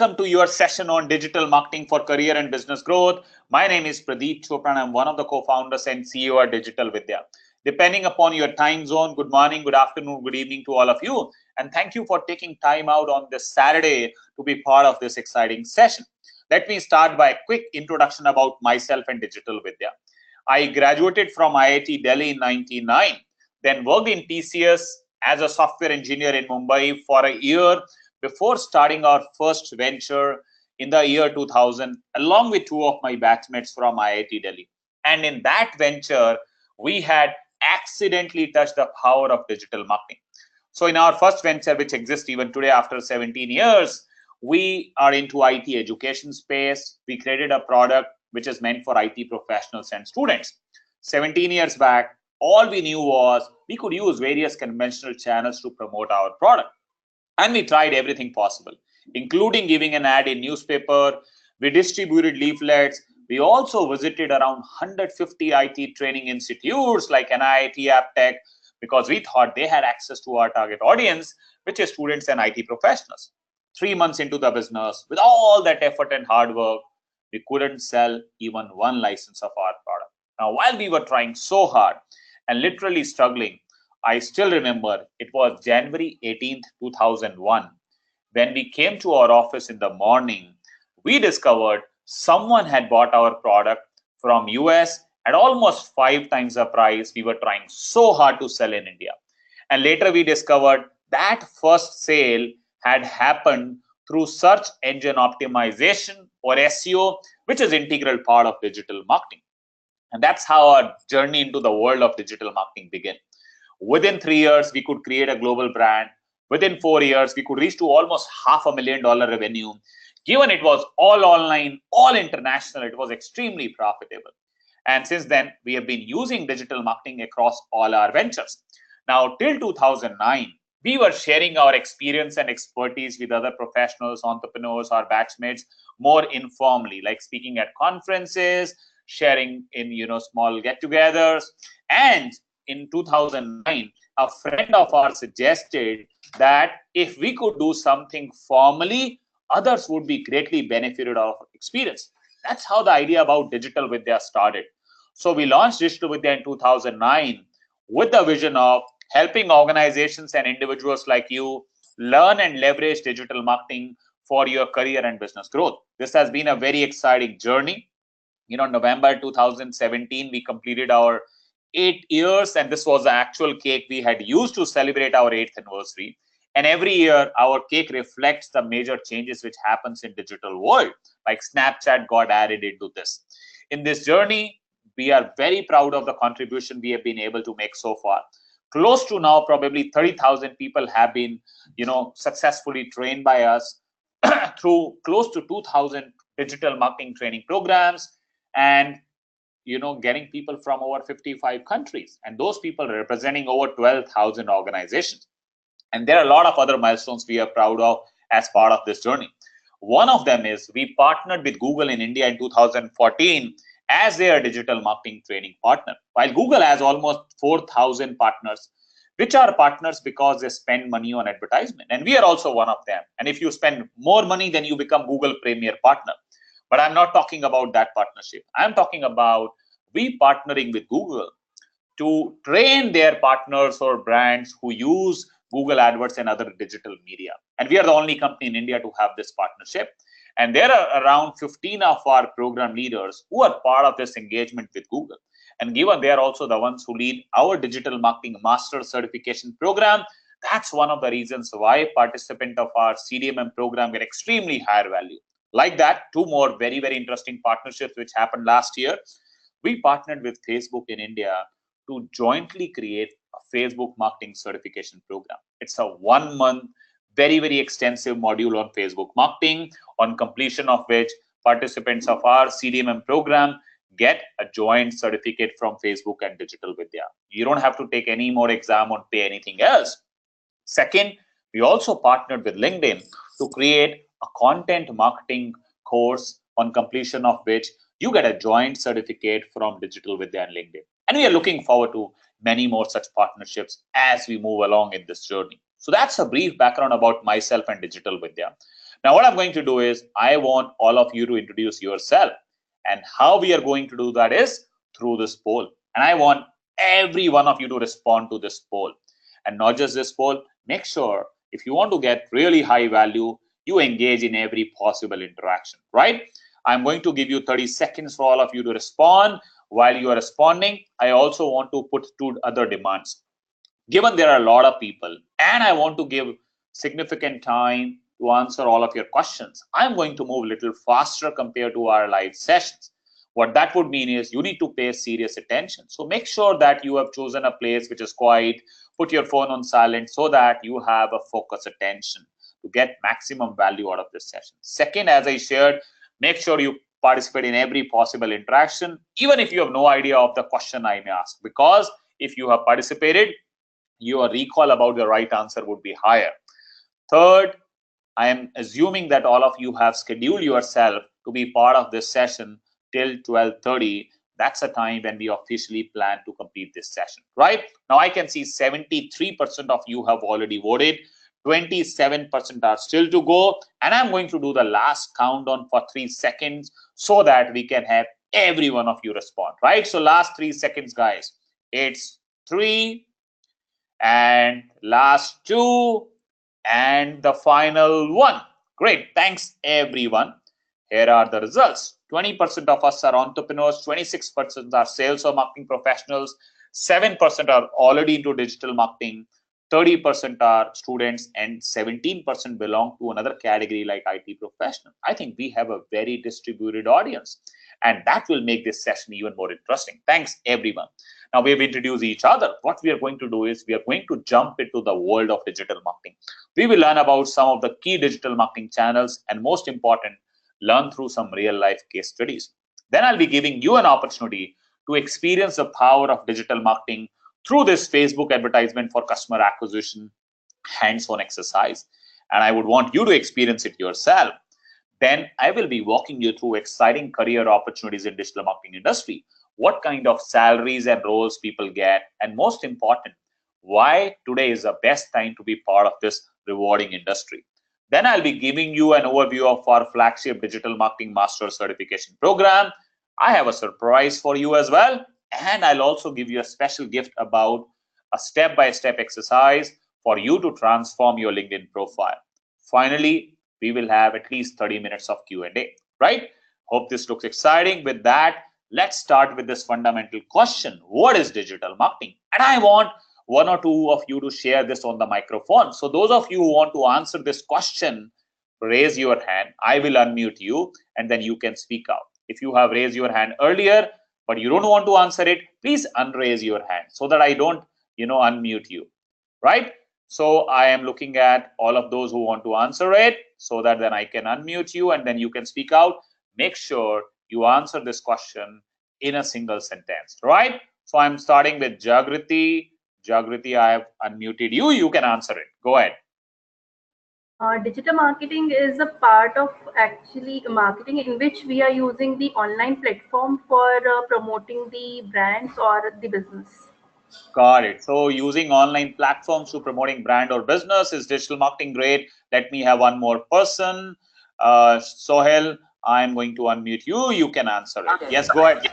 Welcome to your session on digital marketing for career and business growth. My name is Pradeep Chopra and I'm one of the co-founders and CEO at Digital Vidya. Depending upon your time zone, good morning, good afternoon, good evening to all of you. And thank you for taking time out on this Saturday to be part of this exciting session. Let me start by a quick introduction about myself and Digital Vidya. I graduated from IIT Delhi in 1999, then worked in TCS as a software engineer in Mumbai for a year before starting our first venture in the year 2000, along with two of my batchmates from IIT Delhi. And in that venture, we had accidentally touched the power of digital marketing. So in our first venture, which exists even today after 17 years, we are into IT education space. We created a product which is meant for IT professionals and students. 17 years back, all we knew was we could use various conventional channels to promote our product. And we tried everything possible, including giving an ad in newspaper. We distributed leaflets. We also visited around 150 IT training institutes like NIIT AppTech, because we thought they had access to our target audience, which is students and IT professionals. 3 months into the business, with all that effort and hard work, we couldn't sell even one license of our product. Now, while we were trying so hard and literally struggling, I still remember it was January 18th, 2001. When we came to our office in the morning, we discovered someone had bought our product from US at almost 5 times the price we were trying so hard to sell in India. And later we discovered that first sale had happened through search engine optimization, or SEO, which is an integral part of digital marketing. And that's how our journey into the world of digital marketing began. Within 3 years, we could create a global brand. Within 4 years, we could reach to almost $500,000 revenue. Given it was all online, all international, it was extremely profitable. And since then, we have been using digital marketing across all our ventures. Now, till 2009, we were sharing our experience and expertise with other professionals, entrepreneurs, or batchmates more informally, like speaking at conferences, sharing in small get-togethers. And in 2009, a friend of ours suggested that if we could do something formally, others would be greatly benefited of experience. That's how the idea about Digital Vidya started. So we launched Digital Vidya in 2009 with the vision of helping organizations and individuals like you learn and leverage digital marketing for your career and business growth. This has been a very exciting journey. November 2017, we completed our 8 years, and this was the actual cake we had used to celebrate our 8th anniversary. And every year, our cake reflects the major changes which happens in digital world, like Snapchat got added into this. In this journey, we are very proud of the contribution we have been able to make so far. Close to now, probably 30,000 people have been, successfully trained by us through close to 2,000 digital marketing training programs, and getting people from over 55 countries, and those people representing over 12,000 organizations. And there are a lot of other milestones we are proud of as part of this journey. One of them is we partnered with Google in India in 2014 as their digital marketing training partner. While Google has almost 4,000 partners, which are partners because they spend money on advertisement. And we are also one of them. And if you spend more money, then you become Google Premier Partner. But I'm not talking about that partnership. I'm talking about we partnering with Google to train their partners or brands who use Google AdWords and other digital media. And we are the only company in India to have this partnership. And there are around 15 of our program leaders who are part of this engagement with Google. And given they are also the ones who lead our digital marketing master certification program, that's one of the reasons why participants of our CDMM program get extremely higher value. Like that, 2 more very, very interesting partnerships which happened last year. We partnered with Facebook in India to jointly create a Facebook marketing certification program. It's a 1-month, very, very extensive module on Facebook marketing, on completion of which participants of our CDMM program get a joint certificate from Facebook and Digital Vidya. You don't have to take any more exam or pay anything else. Second, we also partnered with LinkedIn to create a content marketing course, on completion of which you get a joint certificate from Digital Vidya and LinkedIn. And we are looking forward to many more such partnerships as we move along in this journey. So that's a brief background about myself and Digital Vidya. Now, what I'm going to do is I want all of you to introduce yourself. And how we are going to do that is through this poll. And I want every one of you to respond to this poll. And not just this poll, make sure if you want to get really high value, you engage in every possible interaction, right? I'm going to give you 30 seconds for all of you to respond. While you are responding, I also want to put two other demands. Given there are a lot of people and I want to give significant time to answer all of your questions, I'm going to move a little faster compared to our live sessions. What that would mean is you need to pay serious attention. So make sure that you have chosen a place which is quiet, put your phone on silent so that you have a focused attention to get maximum value out of this session. Second, as I shared, make sure you participate in every possible interaction, even if you have no idea of the question I may ask, because if you have participated, your recall about the right answer would be higher. Third, I am assuming that all of you have scheduled yourself to be part of this session till 12:30. That's a time when we officially plan to complete this session, right? Now I can see 73% of you have already voted. 27% are still to go. And I'm going to do the last countdown for 3 seconds so that we can have every one of you respond, right? So last 3 seconds, guys. It's 3, and last 2, and the final 1. Great. Thanks, everyone. Here are the results. 20% of us are entrepreneurs, 26% are sales or marketing professionals, 7% are already into digital marketing, 30% are students, and 17% belong to another category like IT professional. I think we have a very distributed audience, and that will make this session even more interesting. Thanks, everyone. Now we have introduced each other. What we are going to do is we are going to jump into the world of digital marketing. We will learn about some of the key digital marketing channels, and most important, learn through some real life case studies. Then I'll be giving you an opportunity to experience the power of digital marketing through this Facebook advertisement for customer acquisition hands-on exercise. And I would want you to experience it yourself. Then I will be walking you through exciting career opportunities in digital marketing industry, what kind of salaries and roles people get, and most important, why today is the best time to be part of this rewarding industry. Then I'll be giving you an overview of our flagship Digital Marketing Master Certification Program. I have a surprise for you as well. And I'll also give you a special gift about a step-by-step exercise for you to transform your LinkedIn profile. Finally, we will have at least 30 minutes of Q&A, right? Hope this looks exciting. With that, let's start with this fundamental question. What is digital marketing? And I want one or two of you to share this on the microphone. So those of you who want to answer this question, raise your hand. I will unmute you and then you can speak out. If you have raised your hand earlier, but you don't want to answer it, please unraise your hand so that I don't, unmute you, right? So I am looking at all of those who want to answer it so that then I can unmute you and then you can speak out. Make sure you answer this question in a single sentence, right? So I'm starting with Jagriti. Jagriti, I have unmuted you. You can answer it. Go ahead. Digital marketing is a part of actually marketing in which we are using the online platform for promoting the brands or the business. Got it. So using online platforms to promoting brand or business is digital marketing. Great. Let me have one more person. Sohel, I'm going to unmute you. You can answer it. Yes, go ahead.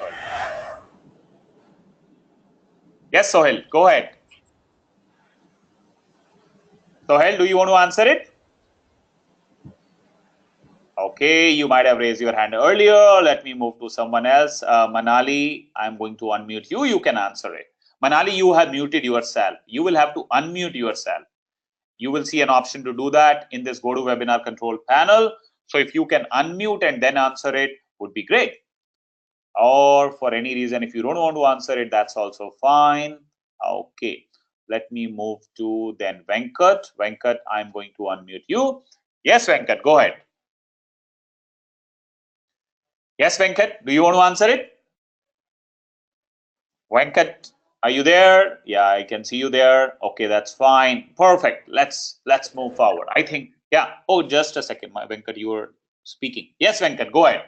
Yes, Sohel, go ahead. Sohel, do you want to answer it? Okay, you might have raised your hand earlier. Let me move to someone else. Manali, I'm going to unmute you. You can answer it. Manali, you have muted yourself. You will have to unmute yourself. You will see an option to do that in this GoToWebinar control panel. So if you can unmute and then answer it, would be great. Or for any reason, if you don't want to answer it, that's also fine. Okay, let me move to then Venkat. Venkat, I'm going to unmute you. Yes, Venkat, go ahead. Yes, Venkat, do you want to answer it? Venkat, are you there? Yeah, I can see you there. Okay, that's fine. Perfect. Let's move forward. I think, yeah. Oh, just a second, my Venkat, you were speaking. Yes, Venkat, go ahead.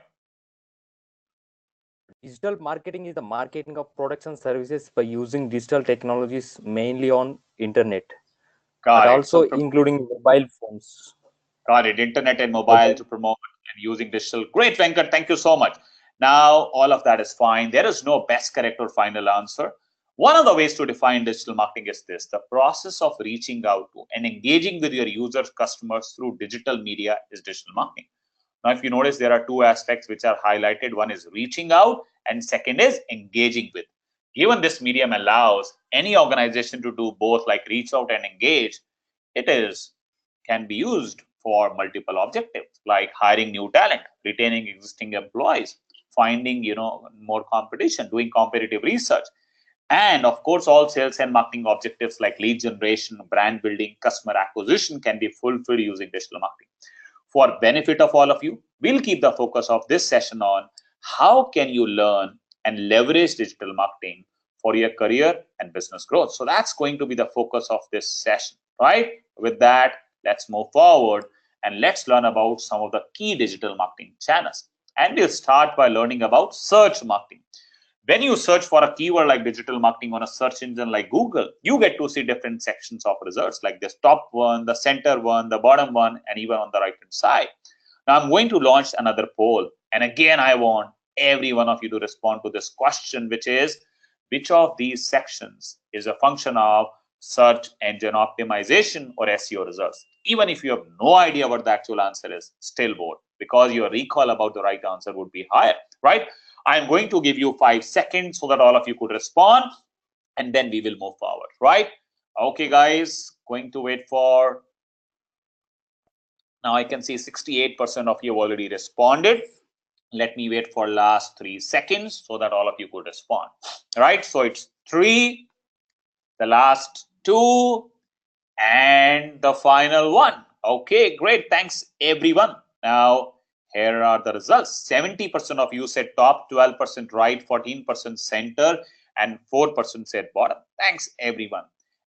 Digital marketing is the marketing of products and services by using digital technologies mainly on internet, but also including mobile phones. Got it. Internet and mobile to promote and using digital. Great, Venkat. Thank you so much. Now, all of that is fine. There is no best, correct, or final answer. One of the ways to define digital marketing is this: the process of reaching out to and engaging with your users, customers through digital media is digital marketing. Now, if you notice, there are two aspects which are highlighted. One is reaching out, and second is engaging with. Given this medium allows any organization to do both, like reach out and engage, it can be used for multiple objectives, like hiring new talent, retaining existing employees, finding more competition, doing competitive research, and of course all sales and marketing objectives like lead generation, brand building, customer acquisition can be fulfilled using digital marketing. For benefit of all of you, we'll keep the focus of this session on how can you learn and leverage digital marketing for your career and business growth. So that's going to be the focus of this session, right? With that, let's move forward and let's learn about some of the key digital marketing channels. And we'll start by learning about search marketing. When you search for a keyword like digital marketing on a search engine like Google, you get to see different sections of results, like this top one, the center one, the bottom one, and even on the right hand side. Now I'm going to launch another poll. And again, I want every one of you to respond to this question, which is, which of these sections is a function of search engine optimization or SEO results? Even if you have no idea what the actual answer is, still vote, because your recall about the right answer would be higher, right? I'm going to give you 5 seconds so that all of you could respond, and then we will move forward, right? Okay, guys, going to wait for, now I can see 68% of you have already responded. Let me wait for last 3 seconds so that all of you could respond, right? So it's 3, the last 2, and the final 1. Okay, great. Thanks, everyone. Now, here are the results. 70% of you said top, 12% right, 14% center, and 4% said bottom. Thanks, everyone.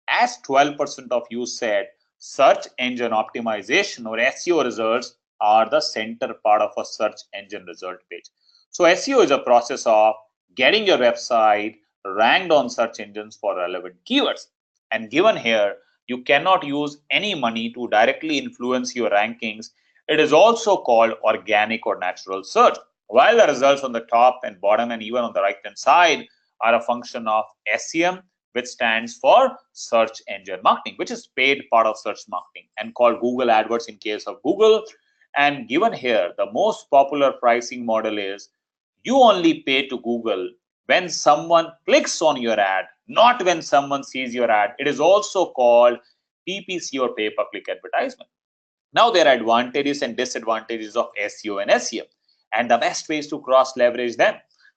As 12% of you said search engine optimization or SEO results are the center part of a search engine result page. So SEO is a process of getting your website ranked on search engines for relevant keywords. And given here, you cannot use any money to directly influence your rankings. It is also called organic or natural search. While the results on the top and bottom and even on the right hand side are a function of SEM, which stands for search engine marketing, which is paid part of search marketing and called Google AdWords in case of Google. And given here, the most popular pricing model is you only pay to Google when someone clicks on your ad, not when someone sees your ad. It is also called PPC or pay-per-click advertisement. Now there are advantages and disadvantages of SEO and SEM, and the best ways to cross leverage them.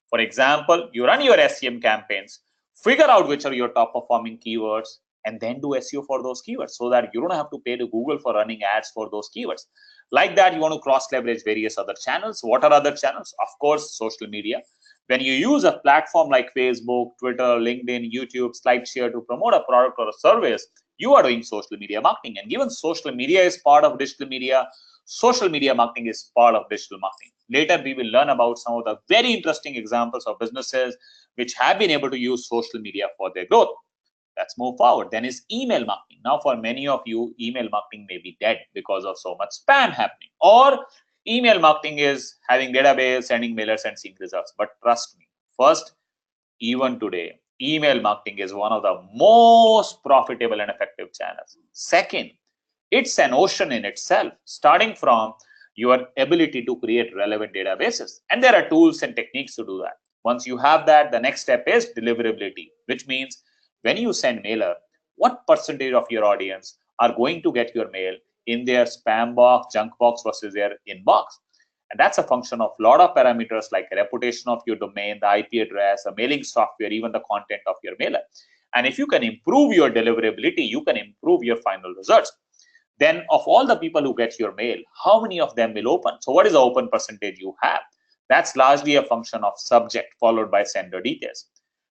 For example, you run your SEM campaigns, figure out which are your top performing keywords, and then do SEO for those keywords so that you don't have to pay to Google for running ads for those keywords. Like that, you want to cross leverage various other channels. What are other channels? Of course, social media. When you use a platform like Facebook, Twitter, LinkedIn, YouTube, SlideShare to promote a product or a service, you are doing social media marketing. And given social media is part of digital media, social media marketing is part of digital marketing. Later, we will learn about some of the very interesting examples of businesses which have been able to use social media for their growth. Let's move forward. Then is email marketing. Now, for many of you, email marketing may be dead because of so much spam happening. Or email marketing is having database, sending mailers and seeing results. But trust me, first, even today, email marketing is one of the most profitable and effective channels. Second, it's an ocean in itself, starting from your ability to create relevant databases. And there are tools and techniques to do that. Once you have that, the next step is deliverability, which means when you send mailer, what percentage of your audience are going to get your mail in their spam box, junk box versus their inbox? And that's a function of a lot of parameters like reputation of your domain, the IP address, a mailing software, even the content of your mailer. And if you can improve your deliverability, you can improve your final results. Then of all the people who get your mail, how many of them will open? So what is the open percentage you have? That's largely a function of subject followed by sender details.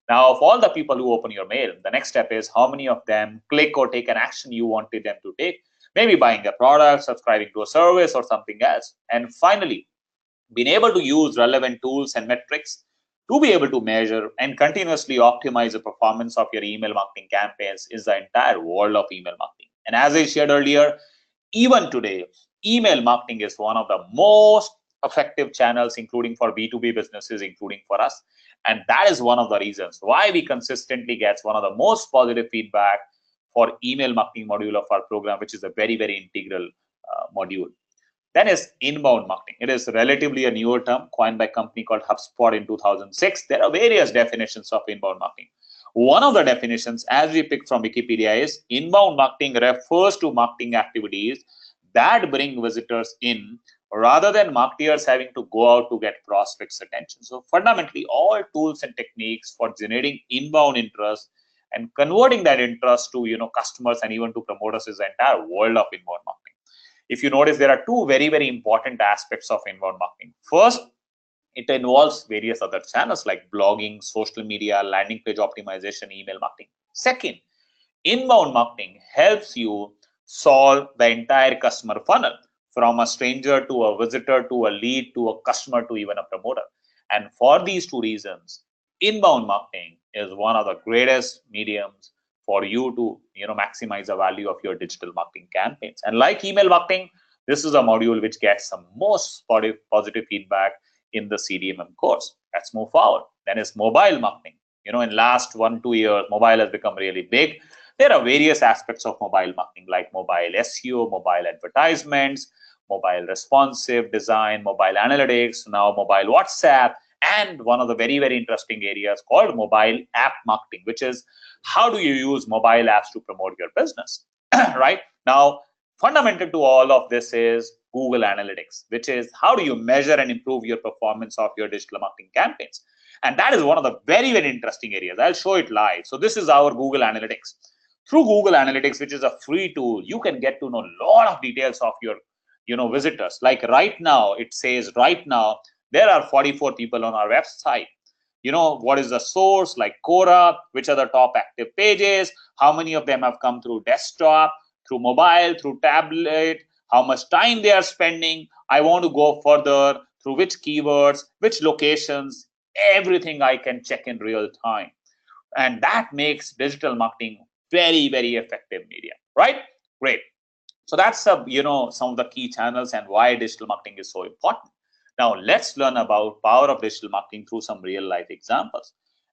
Now, of all the people who open your mail, the next step is how many of them click or take an action you wanted them to take, maybe buying a product, subscribing to a service or something else. And finally, being able to use relevant tools and metrics to be able to measure and continuously optimize the performance of your email marketing campaigns is the entire world of email marketing. And as I shared earlier, even today, email marketing is one of the most effective channels, including for B2B businesses, including for us. And that is one of the reasons why we consistently get one of the most positive feedback for email marketing module of our program, which is a very, very integral module. Then is inbound marketing. It is relatively a newer term coined by a company called HubSpot in 2006. There are various definitions of inbound marketing. One of the definitions, as we picked from Wikipedia, is inbound marketing refers to marketing activities that bring visitors in rather than marketers having to go out to get prospects' attention. So fundamentally, all tools and techniques for generating inbound interest and converting that interest to customers and even to promoters is the entire world of inbound marketing. If you notice, there are two very, very important aspects of inbound marketing. First, it involves various other channels like blogging, social media, landing page optimization, email marketing. Second, inbound marketing helps you solve the entire customer funnel from a stranger to a visitor to a lead to a customer to even a promoter. And for these two reasons, inbound marketing is one of the greatest mediums for you to maximize the value of your digital marketing campaigns. And like email marketing, this is a module which gets some most positive feedback in the CDMM course. Let's move forward. Then is mobile marketing. In last 1-2 years, mobile has become really big. There are various aspects of mobile marketing like mobile SEO, mobile advertisements, mobile responsive design, mobile analytics, now mobile WhatsApp, and one of the very, very interesting areas called mobile app marketing, which is how do you use mobile apps to promote your business, right? Now, fundamental to all of this is Google Analytics, which is how do you measure and improve your performance of your digital marketing campaigns. And that is one of the very, very interesting areas. I'll show it live. So this is our Google Analytics. Through Google Analytics, which is a free tool, you can get to know a lot of details of your visitors. Like right now, it says right now, there are 44 people on our website. What is the source, like Quora, which are the top active pages, how many of them have come through desktop, through mobile, through tablet, how much time they are spending. I want to go further through which keywords, which locations, everything I can check in real time. And that makes digital marketing very, very effective media, right? Great. So that's some of the key channels and why digital marketing is so important. Now let's learn about power of digital marketing through some real life examples.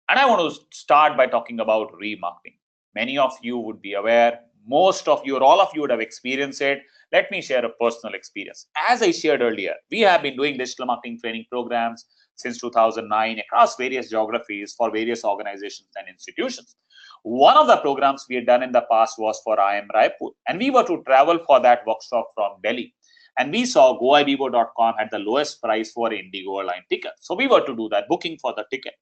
And I want to start by talking about remarketing. Many of you would be aware, most of you or all of you would have experienced it. Let me share a personal experience. As I shared earlier, we have been doing digital marketing training programs since 2009 across various geographies for various organizations and institutions. One of the programs we had done in the past was for IIM Raipur, and we were to travel for that workshop from Delhi. And we saw goibibo.com had the lowest price for Indigo airline ticket. So we were to do that booking for the ticket.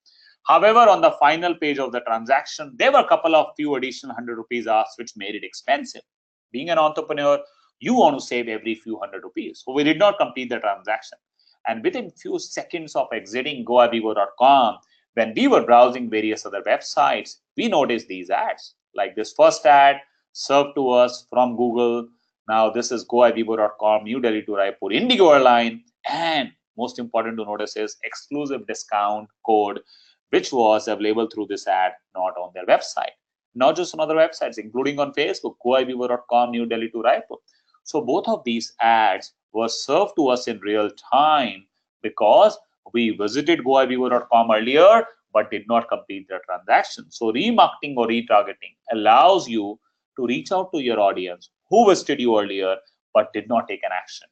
However, on the final page of the transaction, there were a couple of few additional 100 rupees asked, which made it expensive. Being an entrepreneur, you want to save every few hundred rupees. So we did not complete the transaction. And within few seconds of exiting goibibo.com, when we were browsing various other websites, we noticed these ads. Like this first ad served to us from Google. Now this is goibibo.com, New Delhi to Raipur, Indigo airline, and most important to notice is exclusive discount code, which was available through this ad, not on their website. Not just on other websites, including on Facebook, goibibo.com, New Delhi to Raipur. So both of these ads were served to us in real time because we visited goibibo.com earlier, but did not complete the transaction. So remarketing or retargeting allows you to reach out to your audience who visited you earlier, but did not take an action,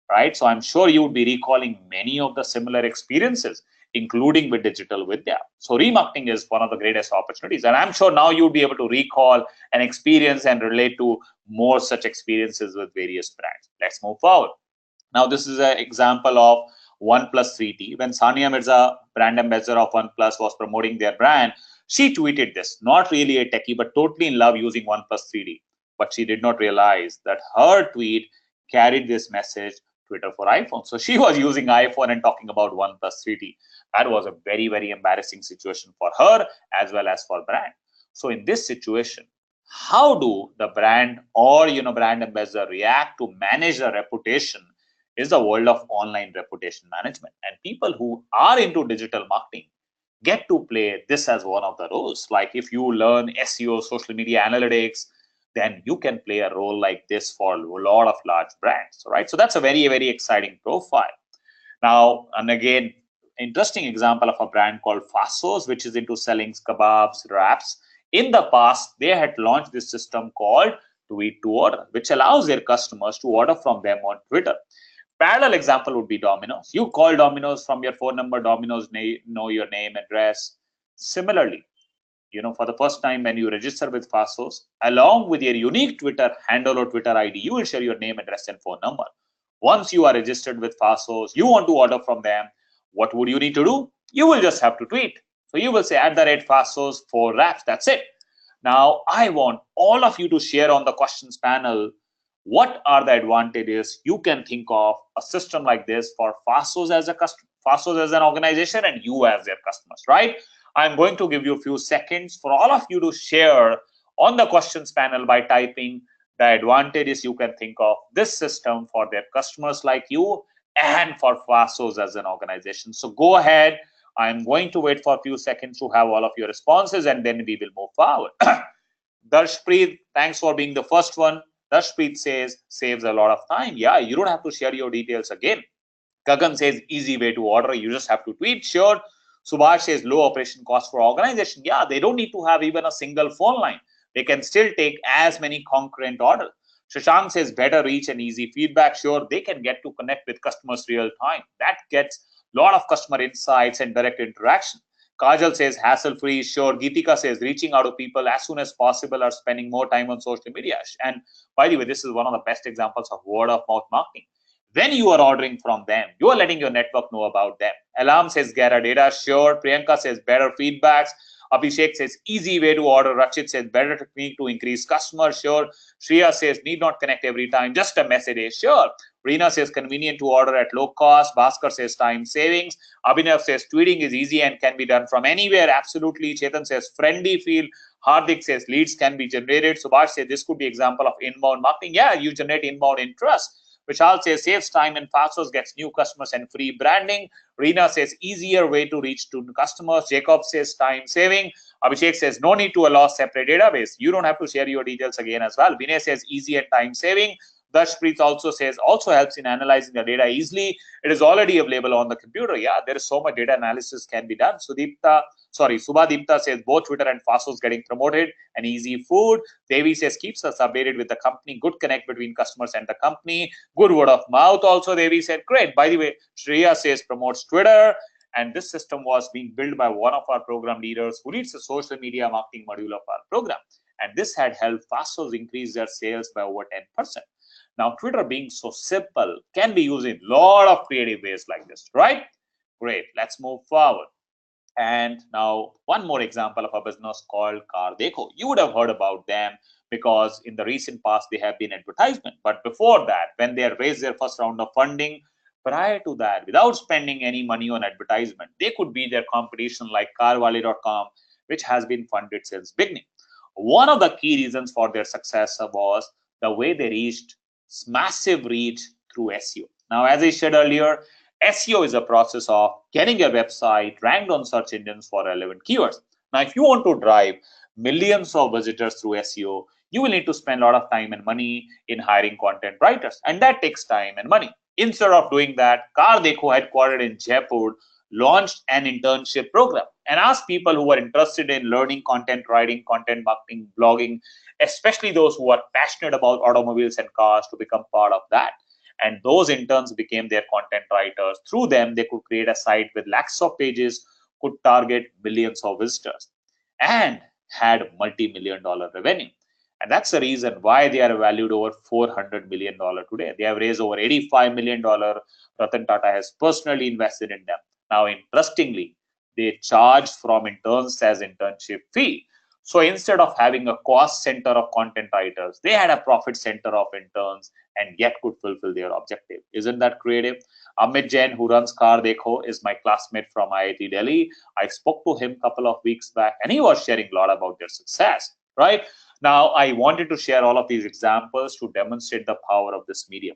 right? So I'm sure you would be recalling many of the similar experiences, including with Digital Vidya. So remarketing is one of the greatest opportunities. And I'm sure now you'll be able to recall an experience and relate to more such experiences with various brands. Let's move forward. Now, this is an example of OnePlus 3T. When Sania Mirza, brand ambassador of OnePlus, was promoting their brand, she tweeted this, not really a techie, but totally in love using OnePlus 3D. But she did not realize that her tweet carried this message, Twitter for iPhone. So she was using iPhone and talking about OnePlus 3T. That was a very, very embarrassing situation for her as well as for brand. So in this situation, how do the brand or brand ambassador react to manage the reputation is the world of online reputation management. And people who are into digital marketing get to play this as one of the roles. Like if you learn SEO, social media analytics, then you can play a role like this for a lot of large brands, right? So that's a very, very exciting profile. Now, and again, interesting example of a brand called Fasos, which is into selling kebabs, wraps. In the past, they had launched this system called Tweet to Order, which allows their customers to order from them on Twitter. Parallel example would be Domino's. You call Domino's from your phone number, Domino's know your name, address. Similarly, for the first time when you register with Fasos, along with your unique Twitter handle or Twitter ID, you will share your name, address, and phone number. Once you are registered with Fasos, you want to order from them, what would you need to do? You will just have to tweet. So you will say @Fasos for wraps. That's it. Now, I want all of you to share on the questions panel what are the advantages you can think of a system like this for Fasos as a customer, Fasos as an organization, and you as their customers, right? I'm going to give you a few seconds for all of you to share on the questions panel by typing the advantages you can think of this system for their customers like you and for Fasos as an organization. So go ahead. I'm going to wait for a few seconds to have all of your responses, and then we will move forward. Darshpreet, thanks for being the first one. Darshpreet says, saves a lot of time. Yeah, you don't have to share your details again. Gagan says, easy way to order. You just have to tweet. Sure. Subhash says, low operation cost for organization. Yeah, they don't need to have even a single phone line. They can still take as many concurrent orders. Shashank says, better reach and easy feedback. Sure, they can get to connect with customers real time. That gets a lot of customer insights and direct interaction. Kajal says, hassle-free. Sure. Geetika says, reaching out to people as soon as possible or spending more time on social media. And by the way, this is one of the best examples of word-of-mouth marketing. When you are ordering from them, you are letting your network know about them. Alarm says, gather data. Sure. Priyanka says, better feedbacks. Abhishek says, easy way to order. Rachit says, better technique to increase customers. Sure. Shreya says, need not connect every time, just a message. Sure. Reena says, convenient to order at low cost. Bhaskar says, time savings. Abhinav says, tweeting is easy and can be done from anywhere. Absolutely. Chetan says, friendly feel. Hardik says, leads can be generated. Subhash says, this could be example of inbound marketing. Yeah, you generate inbound interest. Vishal says, saves time and Fasos gets new customers and free branding. Reena says, easier way to reach to customers. Jacob says, time saving. Abhishek says, no need to allow separate database. You don't have to share your details again as well. Vinay says, easy and time saving. Darshpreet also says, also helps in analyzing the data easily. It is already available on the computer. Yeah, there is so much data analysis can be done. Subhadipta says, both Twitter and Fasos getting promoted and easy food. Devi says, keeps us updated with the company. Good connect between customers and the company. Good word of mouth also, Devi said. Great. By the way, Shreya says, promotes Twitter. And this system was being built by one of our program leaders who leads the social media marketing module of our program. And this had helped Fasos increase their sales by over 10%. Now, Twitter being so simple can be used in a lot of creative ways like this, right? Great. Let's move forward. And now one more example of a business called Car Dekho. You would have heard about them because in the recent past, they have been advertisement. But before that, when they had raised their first round of funding, prior to that, without spending any money on advertisement, they could be their competition like carwale.com, which has been funded since beginning. One of the key reasons for their success was the way they reached massive reach through SEO. Now, as I said earlier, SEO is a process of getting your website ranked on search engines for relevant keywords. Now, if you want to drive millions of visitors through SEO, you will need to spend a lot of time and money in hiring content writers, and that takes time and money. Instead of doing that, Car Dekho, headquartered in Jaipur, launched an internship program and asked people who are interested in learning content writing, content marketing, blogging, especially those who are passionate about automobiles and cars, to become part of that. And those interns became their content writers. Through them, they could create a site with lakhs of pages, could target millions of visitors, and had multi-million-dollar revenue. And that's the reason why they are valued over $400 million today. They have raised over $85 million. Ratan Tata has personally invested in them. Now, interestingly, they charge from interns as internship fee. So instead of having a cost center of content writers, they had a profit center of interns and yet could fulfill their objective. Isn't that creative? Amit Jain, who runs Car Dekho, is my classmate from IIT Delhi. I spoke to him a couple of weeks back and he was sharing a lot about their success, right? Now, I wanted to share all of these examples to demonstrate the power of this medium.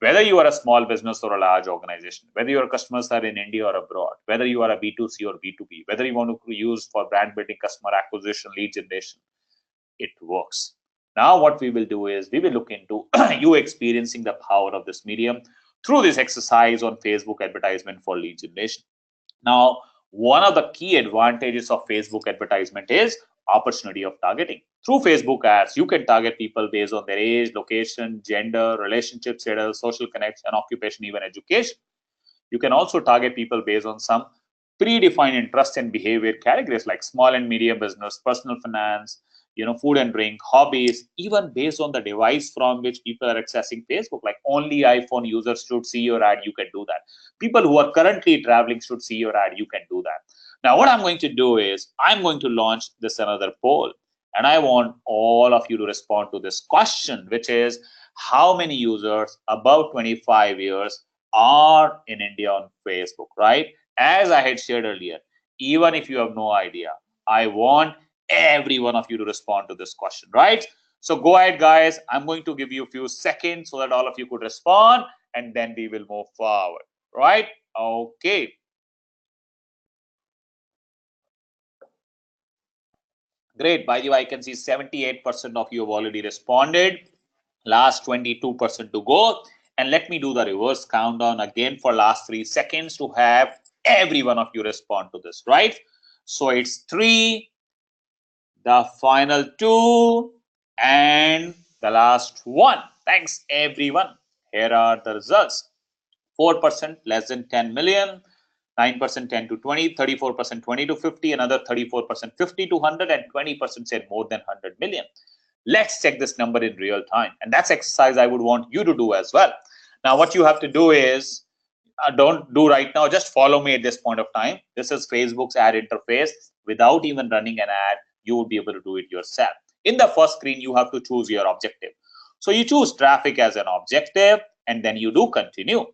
Whether you are a small business or a large organization, whether your customers are in India or abroad, whether you are a B2C or B2B, whether you want to use for brand building, customer acquisition, lead generation, it works. Now what we will do is we will look into you experiencing the power of this medium through this exercise on Facebook advertisement for lead generation. Now, one of the key advantages of Facebook advertisement is opportunity of targeting. Through Facebook ads, you can target people based on their age, location, gender, relationship status, social connection, occupation, even education. You can also target people based on some predefined interest and behavior categories like small and medium business, personal finance, food and drink, hobbies, even based on the device from which people are accessing Facebook. Like only iPhone users should see your ad, you can do that. People who are currently traveling should see your ad, you can do that. Now, what I'm going to do is I'm going to launch this another poll, and I want all of you to respond to this question, which is how many users above 25 years are in India on Facebook, right? As I had shared earlier, even if you have no idea, I want every one of you to respond to this question, right? So go ahead, guys. I'm going to give you a few seconds so that all of you could respond, and then we will move forward, right? Okay. Great. By the way, I can see 78% of you have already responded. Last 22% to go. And let me do the reverse countdown again for last 3 seconds to have every one of you respond to this, right? So it's 3, the final 2, and the last 1. Thanks, everyone. Here are the results. 4% less than 10 million, 9% 10 to 20, 34% 20 to 50, another 34% 50 to 100, and 20% said more than 100 million. Let's check this number in real time. And that's exercise I would want you to do as well. Now, what you have to do is, don't do right now, just follow me at this point of time. This is Facebook's ad interface. Without even running an ad, you will be able to do it yourself. In the first screen, you have to choose your objective. So you choose traffic as an objective, and then you do continue.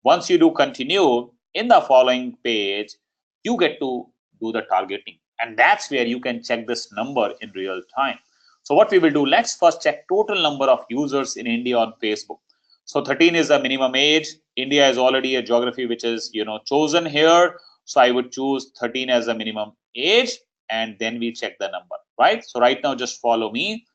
Once you do continue, in the following page, you get to do the targeting. And that's where you can check this number in real time. So what we will do, let's first check total number of users in India on Facebook. So 13 is the minimum age. India is already a geography which is chosen here. So I would choose 13 as a minimum age, and then we check the number, right? So right now, just follow me.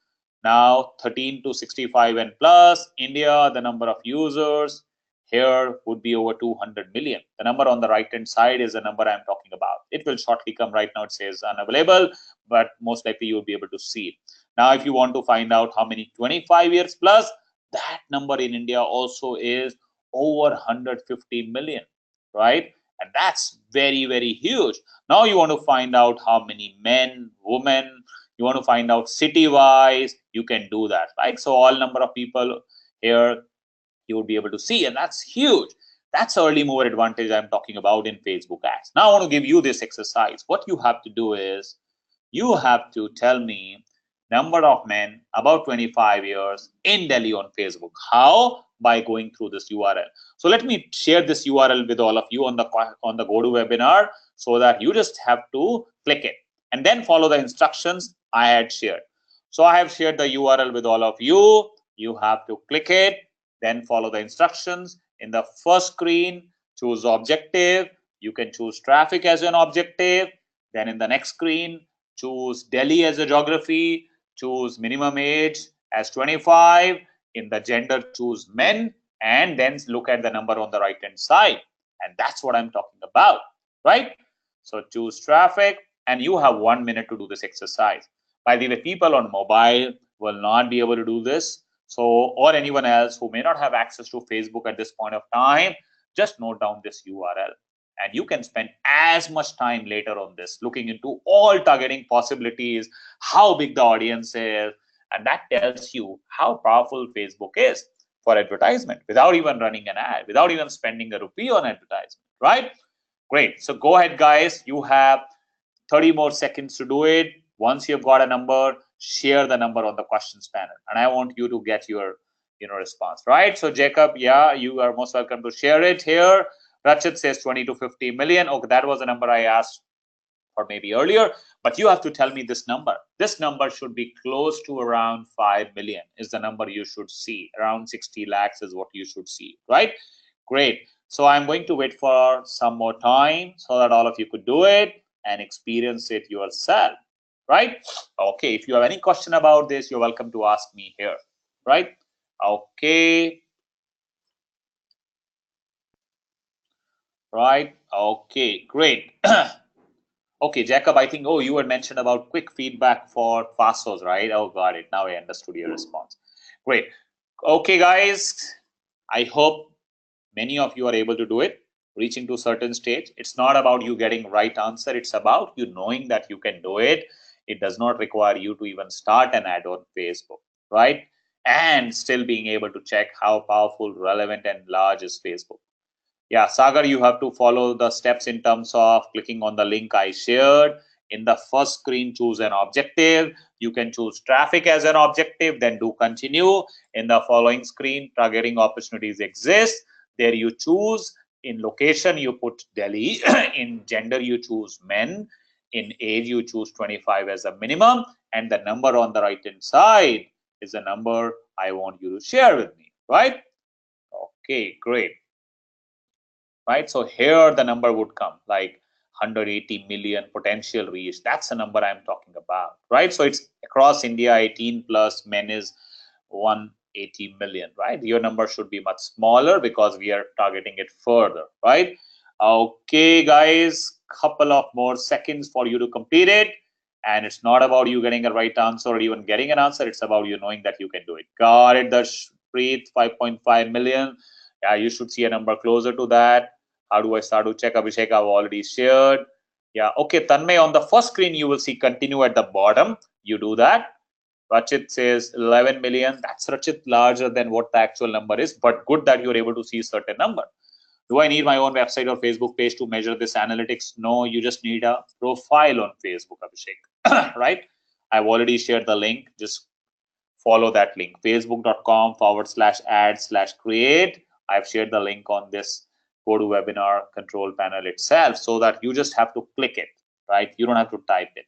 Now 13 to 65 and plus, India, the number of users here would be over 200 million. The number on the right hand side is the number I'm talking about. It will shortly come. Right now it says unavailable, but most likely you will be able to see it. Now, if you want to find out how many 25 years plus, that number in India also is over 150 million, right? And that's very, very huge. Now you want to find out how many men, women, you want to find out city-wise, you can do that, right? So all number of people here you would be able to see, and that's huge. That's early mover advantage I'm talking about in Facebook ads. Now I want to give you this exercise. What you have to do is you have to tell me number of men about 25 years in Delhi on Facebook. How? By going through this URL. So let me share this URL with all of you on the GoToWebinar so that you just have to click it and then follow the instructions I had shared. So I have shared the URL with all of you. You have to click it, then follow the instructions. In the first screen, choose objective. You can choose traffic as an objective. Then in the next screen, choose Delhi as a geography. Choose minimum age as 25. In the gender, choose men, and then look at the number on the right hand side. And that's what I'm talking about, right? So choose traffic, and you have 1 minute to do this exercise. By the way, people on mobile will not be able to do this. So, or anyone else who may not have access to Facebook at this point of time, just note down this URL. And you can spend as much time later on this, looking into all targeting possibilities, how big the audience is, and that tells you how powerful Facebook is for advertisement without even running an ad, without even spending a rupee on advertisement, right? Great. So go ahead, guys. You have 30 more seconds to do it. Once you've got a number, share the number on the questions panel, and I want you to get your response, right? So Jacob, yeah, you are most welcome to share it here. Rachit says 20 to 50 million. Okay, that was a number I asked for maybe earlier, but you have to tell me this number. This number should be close to around 5 million is the number you should see. Around 60 lakhs is what you should see, right? Great. So I'm going to wait for some more time so that all of you could do it and experience it yourself. right? Okay, if you have any question about this, you're welcome to ask me here, right? Okay. Right. Okay, great. Okay, Jacob, I think, oh, you had mentioned about quick feedback for FASOs, right? Oh, got it. Now I understood your response. Great. Okay, guys, I hope many of you are able to do it, reaching to a certain stage. It's not about you getting right answer. It's about you knowing that you can do it. It does not require you to even start an ad on Facebook, right? And still being able to check how powerful, relevant, and large is Facebook. Yeah, Sagar, you have to follow the steps in terms of clicking on the link I shared. In the first screen, choose an objective. You can choose traffic as an objective, then do continue. In the following screen, targeting opportunities exist. There you choose. In location, you put Delhi. In gender, you choose men. In age, you choose 25 as a minimum. And the number on the right-hand side is the number I want you to share with me, right? Okay, great. Right, so here the number would come like 180 million potential reach. That's the number I'm talking about, right? So it's across India, 18 plus, men is 180 million, right? Your number should be much smaller because we are targeting it further, right? Okay, guys, couple of more seconds for you to complete it. And it's not about you getting a right answer or even getting an answer. It's about you knowing that you can do it. Got it, Darshpreet, 5.5 million. Yeah, you should see a number closer to that. How do I start to check? Abhishek, I've already shared. Yeah, okay, Tanmay, on the first screen, you will see continue at the bottom. You do that. Rachit says 11 million. That's Rachit larger than what the actual number is, but good that you're able to see a certain number. Do I need my own website or Facebook page to measure this analytics? No, you just need a profile on Facebook, Abhishek, right? I've already shared the link. Just follow that link, facebook.com/ads/create. I've shared the link on this GoToWebinar control panel itself so that you just have to click it, right? You don't have to type it,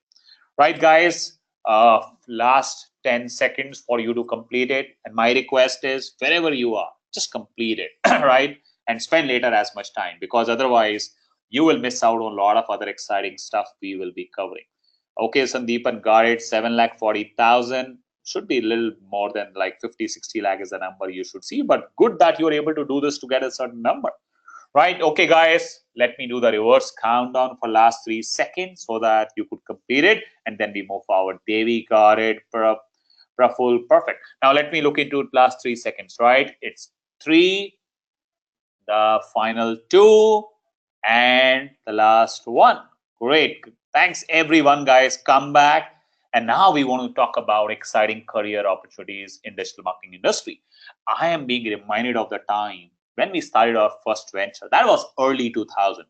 right, guys? Last 10 seconds for you to complete it. And my request is wherever you are, just complete it, right? And spend later as much time, because otherwise you will miss out on a lot of other exciting stuff we will be covering. Okay, Sandeepan got it, 7,40,000. Should be a little more than like 50, 60 lakh is the number you should see, but good that you're able to do this to get a certain number, right? Okay, guys, let me do the reverse countdown for last 3 seconds so that you could complete it, and then we move forward. Devi got it, Praful, perfect. Now let me look into last 3 seconds, right? It's 3, the final 2, and the last 1. Great. Thanks everyone, guys. Come back. And now we want to talk about exciting career opportunities in digital marketing industry. I am being reminded of the time when we started our first venture. That was early 2000.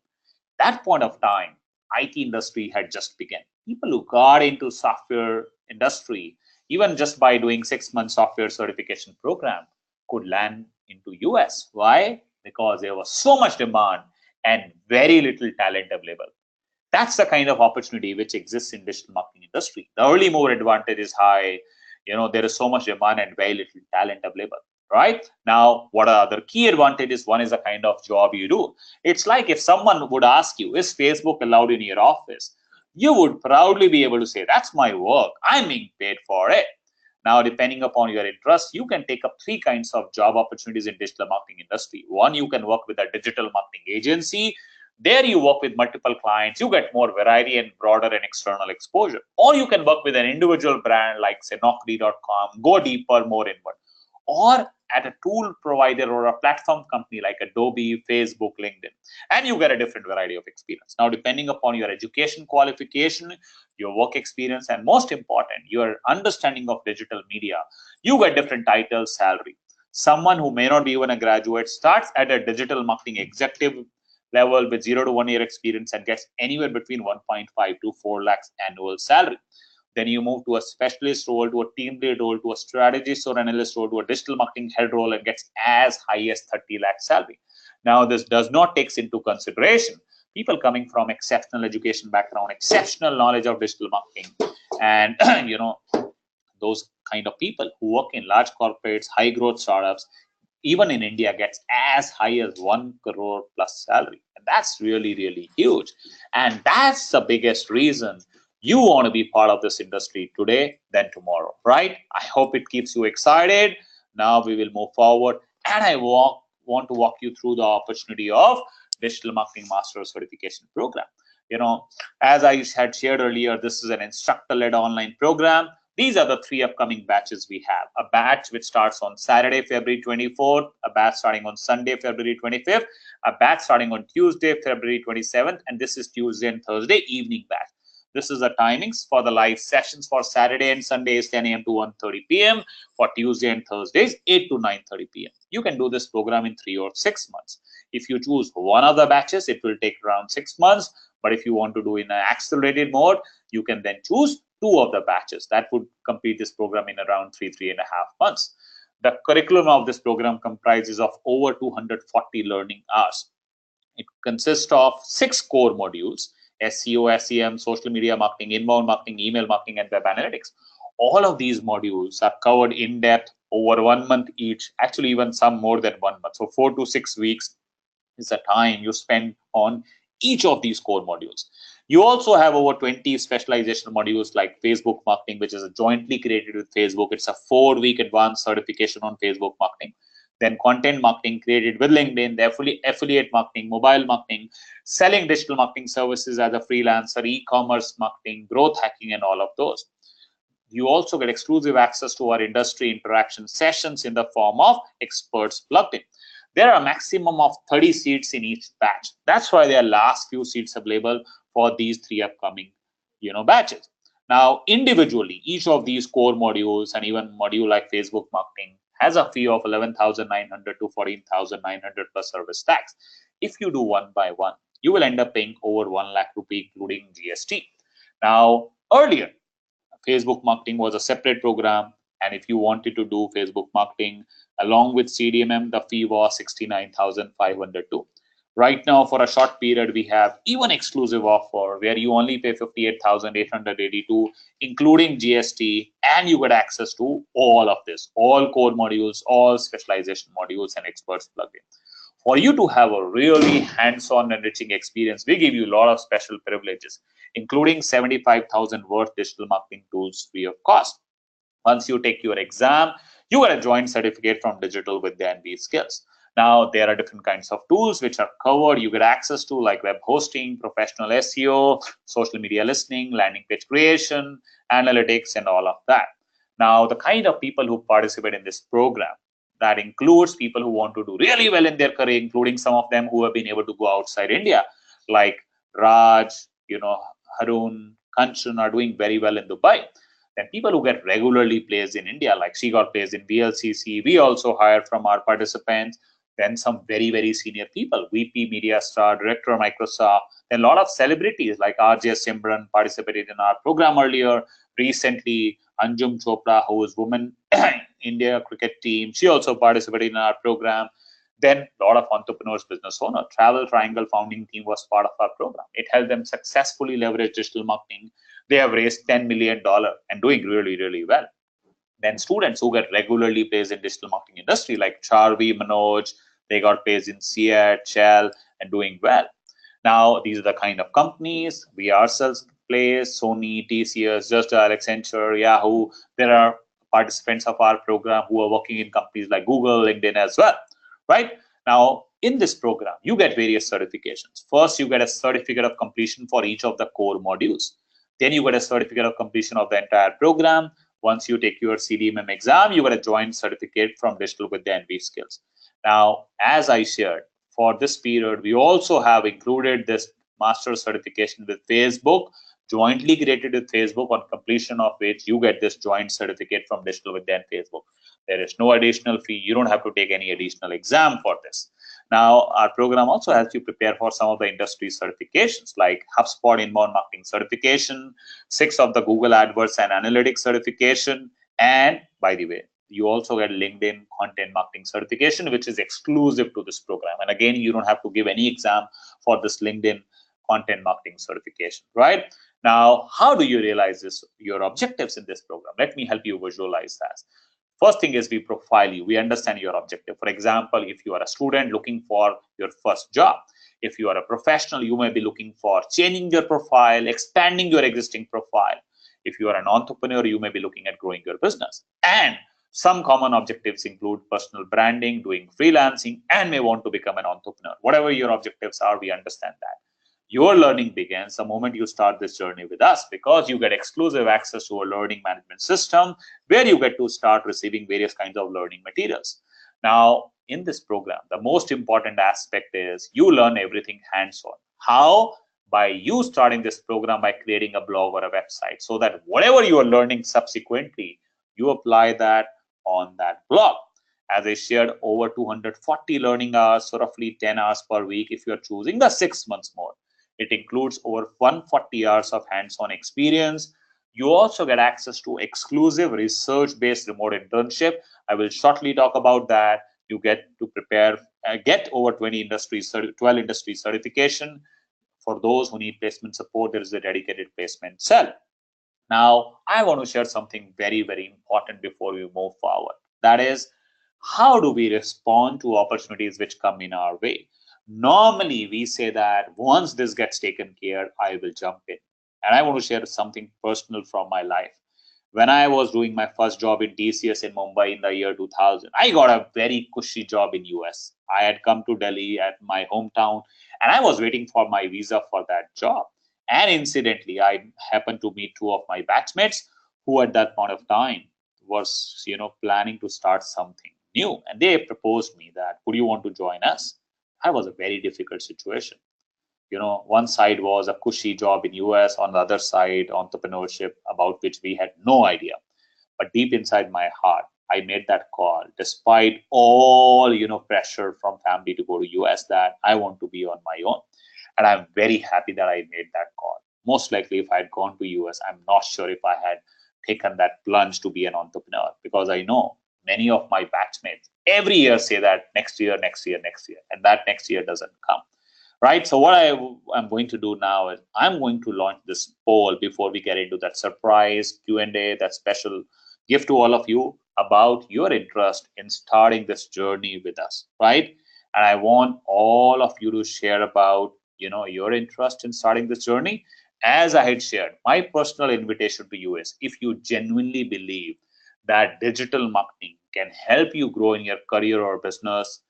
That point of time, IT industry had just begun. People who got into software industry, even just by doing 6-month software certification program, could land into US. Why? Because there was so much demand and very little talent available. That's the kind of opportunity which exists in digital marketing industry. The early mover advantage is high. There is so much demand and very little talent available, right? Now, what are other key advantages? One is the kind of job you do. It's like if someone would ask you, is Facebook allowed in your office? You would proudly be able to say, that's my work. I'm being paid for it. Now, depending upon your interest, you can take up 3 kinds of job opportunities in digital marketing industry. One, you can work with a digital marketing agency. There you work with multiple clients, you get more variety and broader and external exposure. Or you can work with an individual brand like say Naukri.com, go deeper, more inward. Or at a tool provider or a platform company like Adobe, Facebook, LinkedIn, and you get a different variety of experience. Now, depending upon your education qualification, your work experience, and most important, your understanding of digital media, you get different titles, salary. Someone who may not be even a graduate starts at a digital marketing executive level with 0 to 1 year experience and gets anywhere between 1.5 to 4 lakhs annual salary. Then you move to a specialist role, to a team lead role, to a strategist or analyst role, to a digital marketing head role, and gets as high as 30 lakh salary. Now, this does not take into consideration people coming from exceptional education background, exceptional knowledge of digital marketing, and those kind of people who work in large corporates, high growth startups, even in India, gets as high as 1 crore plus salary. And that's really, really huge. And that's the biggest reason You want to be part of this industry today than tomorrow, right? I hope it keeps you excited. Now we will move forward, and I want to walk you through the opportunity of Digital Marketing Master Certification Program. As I had shared earlier, this is an instructor-led online program. These are the 3 upcoming batches we have. A batch which starts on Saturday, February 24th, a batch starting on Sunday, February 25th, a batch starting on Tuesday, February 27th, and this is Tuesday and Thursday evening batch. This is the timings for the live sessions for Saturday and Sunday is 10 a.m. to 1:30 p.m. For Tuesday and Thursdays, 8 to 9:30 p.m. You can do this program in 3 or 6 months. If you choose one of the batches, it will take around 6 months. But if you want to do in an accelerated mode, you can then choose 2 of the batches. That would complete this program in around 3.5 months. The curriculum of this program comprises of over 240 learning hours. It consists of 6 core modules: SEO, SEM, social media marketing, inbound marketing, email marketing, and web analytics. All of these modules are covered in depth over 1 month each, actually even some more than 1 month. So 4 to 6 weeks is the time you spend on each of these core modules. You also have over 20 specialization modules like Facebook marketing, which is jointly created with Facebook. It's a 4-week advanced certification on Facebook marketing. Then content marketing created with LinkedIn, the affiliate marketing, mobile marketing, selling digital marketing services as a freelancer, e-commerce marketing, growth hacking, and all of those. You also get exclusive access to our industry interaction sessions in the form of experts plugged in. There are a maximum of 30 seats in each batch. That's why there are last few seats available for these 3 upcoming, batches. Now, individually, each of these core modules and even module like Facebook marketing has a fee of 11,900 to 14,900 plus service tax. If you do one by one, you will end up paying over 1 lakh rupee, including GST. Now, earlier, Facebook marketing was a separate program, and if you wanted to do Facebook marketing along with CDMM, the fee was 69,500 too. Right now, for a short period, we have even exclusive offer where you only pay 58,882, including GST, and you get access to all of this, all core modules, all specialization modules, and experts plugin. For you to have a really hands-on enriching experience, we give you a lot of special privileges, including 75,000 worth digital marketing tools free of cost. Once you take your exam, you get a joint certificate from Digital Vidya and V-Skills. Now, there are different kinds of tools which are covered. You get access to like web hosting, professional SEO, social media listening, landing page creation, analytics, and all of that. Now, the kind of people who participate in this program, that includes people who want to do really well in their career, including some of them who have been able to go outside India, like Raj, Harun, Kanchan are doing very well in Dubai. Then people who get regularly placed in India, like she got placed in VLCC. We also hired from our participants. Then some very, very senior people, VP Media Star, Director of Microsoft. Then a lot of celebrities like RJ Simran participated in our program earlier. Recently, Anjum Chopra, who is women India cricket team, she also participated in our program. Then a lot of entrepreneurs, business owners. Travel Triangle founding team was part of our program. It helped them successfully leverage digital marketing. They have raised $10 million and doing really, really well. Then students who get regularly placed in digital marketing industry like Charvi, Manoj, they got placed in CEAT, Shell, and doing well. Now, these are the kind of companies we ourselves place: Sony, TCS, Just Dial, Accenture, Yahoo. There are participants of our program who are working in companies like Google, LinkedIn as well, right? Now, in this program, you get various certifications. First, you get a certificate of completion for each of the core modules. Then you get a certificate of completion of the entire program. Once you take your CDMM exam, you get a joint certificate from Digital Vidya and V-Skills. Now, as I shared, for this period, we also have included this master's certification with Facebook, jointly created with Facebook, on completion of which you get this joint certificate from Digital Vidya and Facebook. There is no additional fee. You don't have to take any additional exam for this. Now, our program also helps you prepare for some of the industry certifications like HubSpot Inbound Marketing Certification, 6 of the Google AdWords and Analytics Certification, and by the way, you also get LinkedIn Content Marketing Certification, which is exclusive to this program. And again, you don't have to give any exam for this LinkedIn Content Marketing Certification, right? Now, how do you realize your objectives in this program? Let me help you visualize that. First thing is we profile you. We understand your objective. For example, if you are a student looking for your first job, If you are a professional, you may be looking for changing your profile, expanding your existing profile. If you are an entrepreneur, you may be looking at growing your business. And some common objectives include personal branding, doing freelancing, and may want to become an entrepreneur. Whatever your objectives are, we understand that. Your learning begins the moment you start this journey with us, because you get exclusive access to a learning management system where you get to start receiving various kinds of learning materials. Now, in this program, the most important aspect is you learn everything hands-on. How? By you starting this program by creating a blog or a website, so that whatever you are learning subsequently, you apply that on that blog. As I shared, over 240 learning hours, so roughly 10 hours per week if you're choosing the 6 months more. It includes over 140 hours of hands-on experience. You also get access to exclusive research-based remote internship. I will shortly talk about that. You get to prepare, get over 12 industry certification. For those who need placement support, there is a dedicated placement cell. Now, I want to share something very, very important before we move forward. That is, how do we respond to opportunities which come in our way? Normally, we say that once this gets taken care, I will jump in. And I want to share something personal from my life. When I was doing my first job in TCS in Mumbai in the year 2000, I got a very cushy job in US. I had come to Delhi at my hometown, and I was waiting for my visa for that job. And incidentally, I happened to meet two of my batchmates who at that point of time was, planning to start something new. And they proposed me that, would you want to join us? That was a very difficult situation. One side was a cushy job in US, on the other side, entrepreneurship about which we had no idea. But deep inside my heart, I made that call, despite all, pressure from family to go to US, that I want to be on my own. And I'm very happy that I made that call. Most likely, if I had gone to US, I'm not sure if I had taken that plunge to be an entrepreneur, because I know many of my batchmates every year say that next year, and that next year doesn't come. Right. So what I'm going to do now is I'm going to launch this poll before we get into that surprise Q&A, that special gift to all of you about your interest in starting this journey with us. Right. And I want all of you to share about, your interest in starting this journey. As I had shared, my personal invitation to you is, if you genuinely believe that digital marketing can help you grow in your career or business,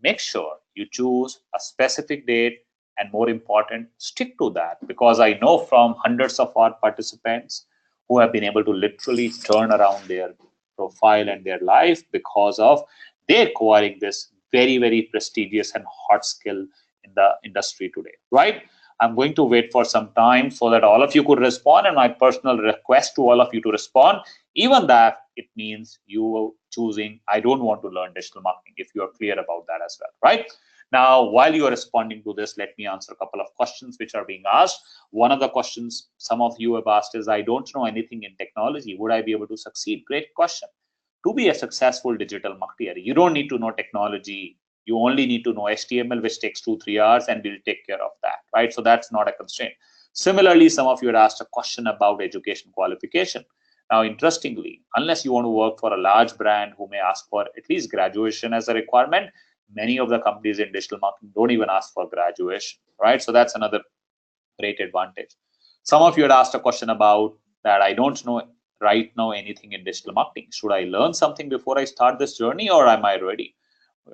make sure you choose a specific date, and more important, stick to that, because I know from hundreds of our participants who have been able to literally turn around their profile and their life because of they acquiring this very, very prestigious and hot skill in the industry today, right? I'm going to wait for some time so that all of you could respond, and my personal request to all of you to respond, even that it means you choosing, I don't want to learn digital marketing, if you are clear about that as well, right? Now, while you are responding to this, let me answer a couple of questions which are being asked. One of the questions some of you have asked is, I don't know anything in technology. Would I be able to succeed? Great question. To be a successful digital marketer, you don't need to know technology. You only need to know HTML, which takes 2-3 hours, and we'll take care of that, right? So that's not a constraint. Similarly, some of you had asked a question about education qualification. Now, interestingly, unless you want to work for a large brand who may ask for at least graduation as a requirement, many of the companies in digital marketing don't even ask for graduation, right? So that's another great advantage. Some of you had asked a question about that, I don't know right now anything in digital marketing. Should I learn something before I start this journey, or am I ready?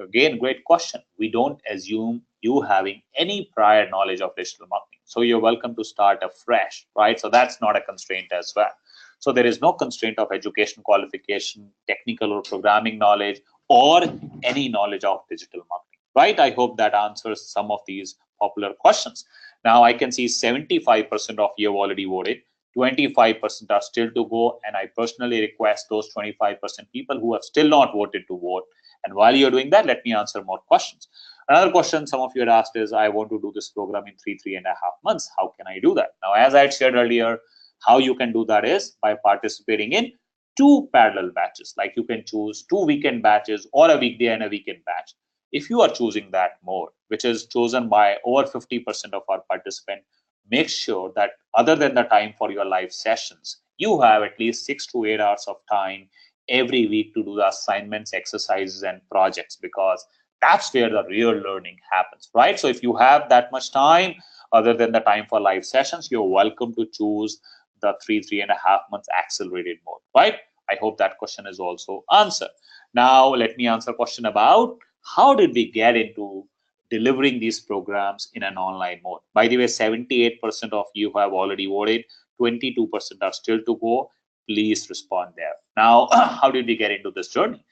Again, great question. We don't assume you having any prior knowledge of digital marketing. So you're welcome to start afresh, right? So that's not a constraint as well. So there is no constraint of education qualification, technical or programming knowledge, or any knowledge of digital marketing, right? I hope that answers some of these popular questions. Now I can see 75% of you have already voted. 25% are still to go, and I personally request those 25% people who have still not voted to vote. And while you're doing that, let me answer more questions. Another question some of you had asked is, I want to do this program in 3.5 months. How can I do that? Now, as I had shared earlier, how you can do that is by participating in 2 parallel batches. Like you can choose 2 weekend batches or a weekday and a weekend batch. If you are choosing that mode, which is chosen by over 50% of our participants, make sure that other than the time for your live sessions, you have at least 6 to 8 hours of time every week to do the assignments, exercises, and projects, because That's where the real learning happens, right? So if you have that much time, other than the time for live sessions, you're welcome to choose the 3.5 months accelerated mode, right? I hope that question is also answered. Now, let me answer a question about how did we get into delivering these programs in an online mode. By the way, 78% of you have already voted, 22% are still to go. Please respond there. Now, how did we get into this journey?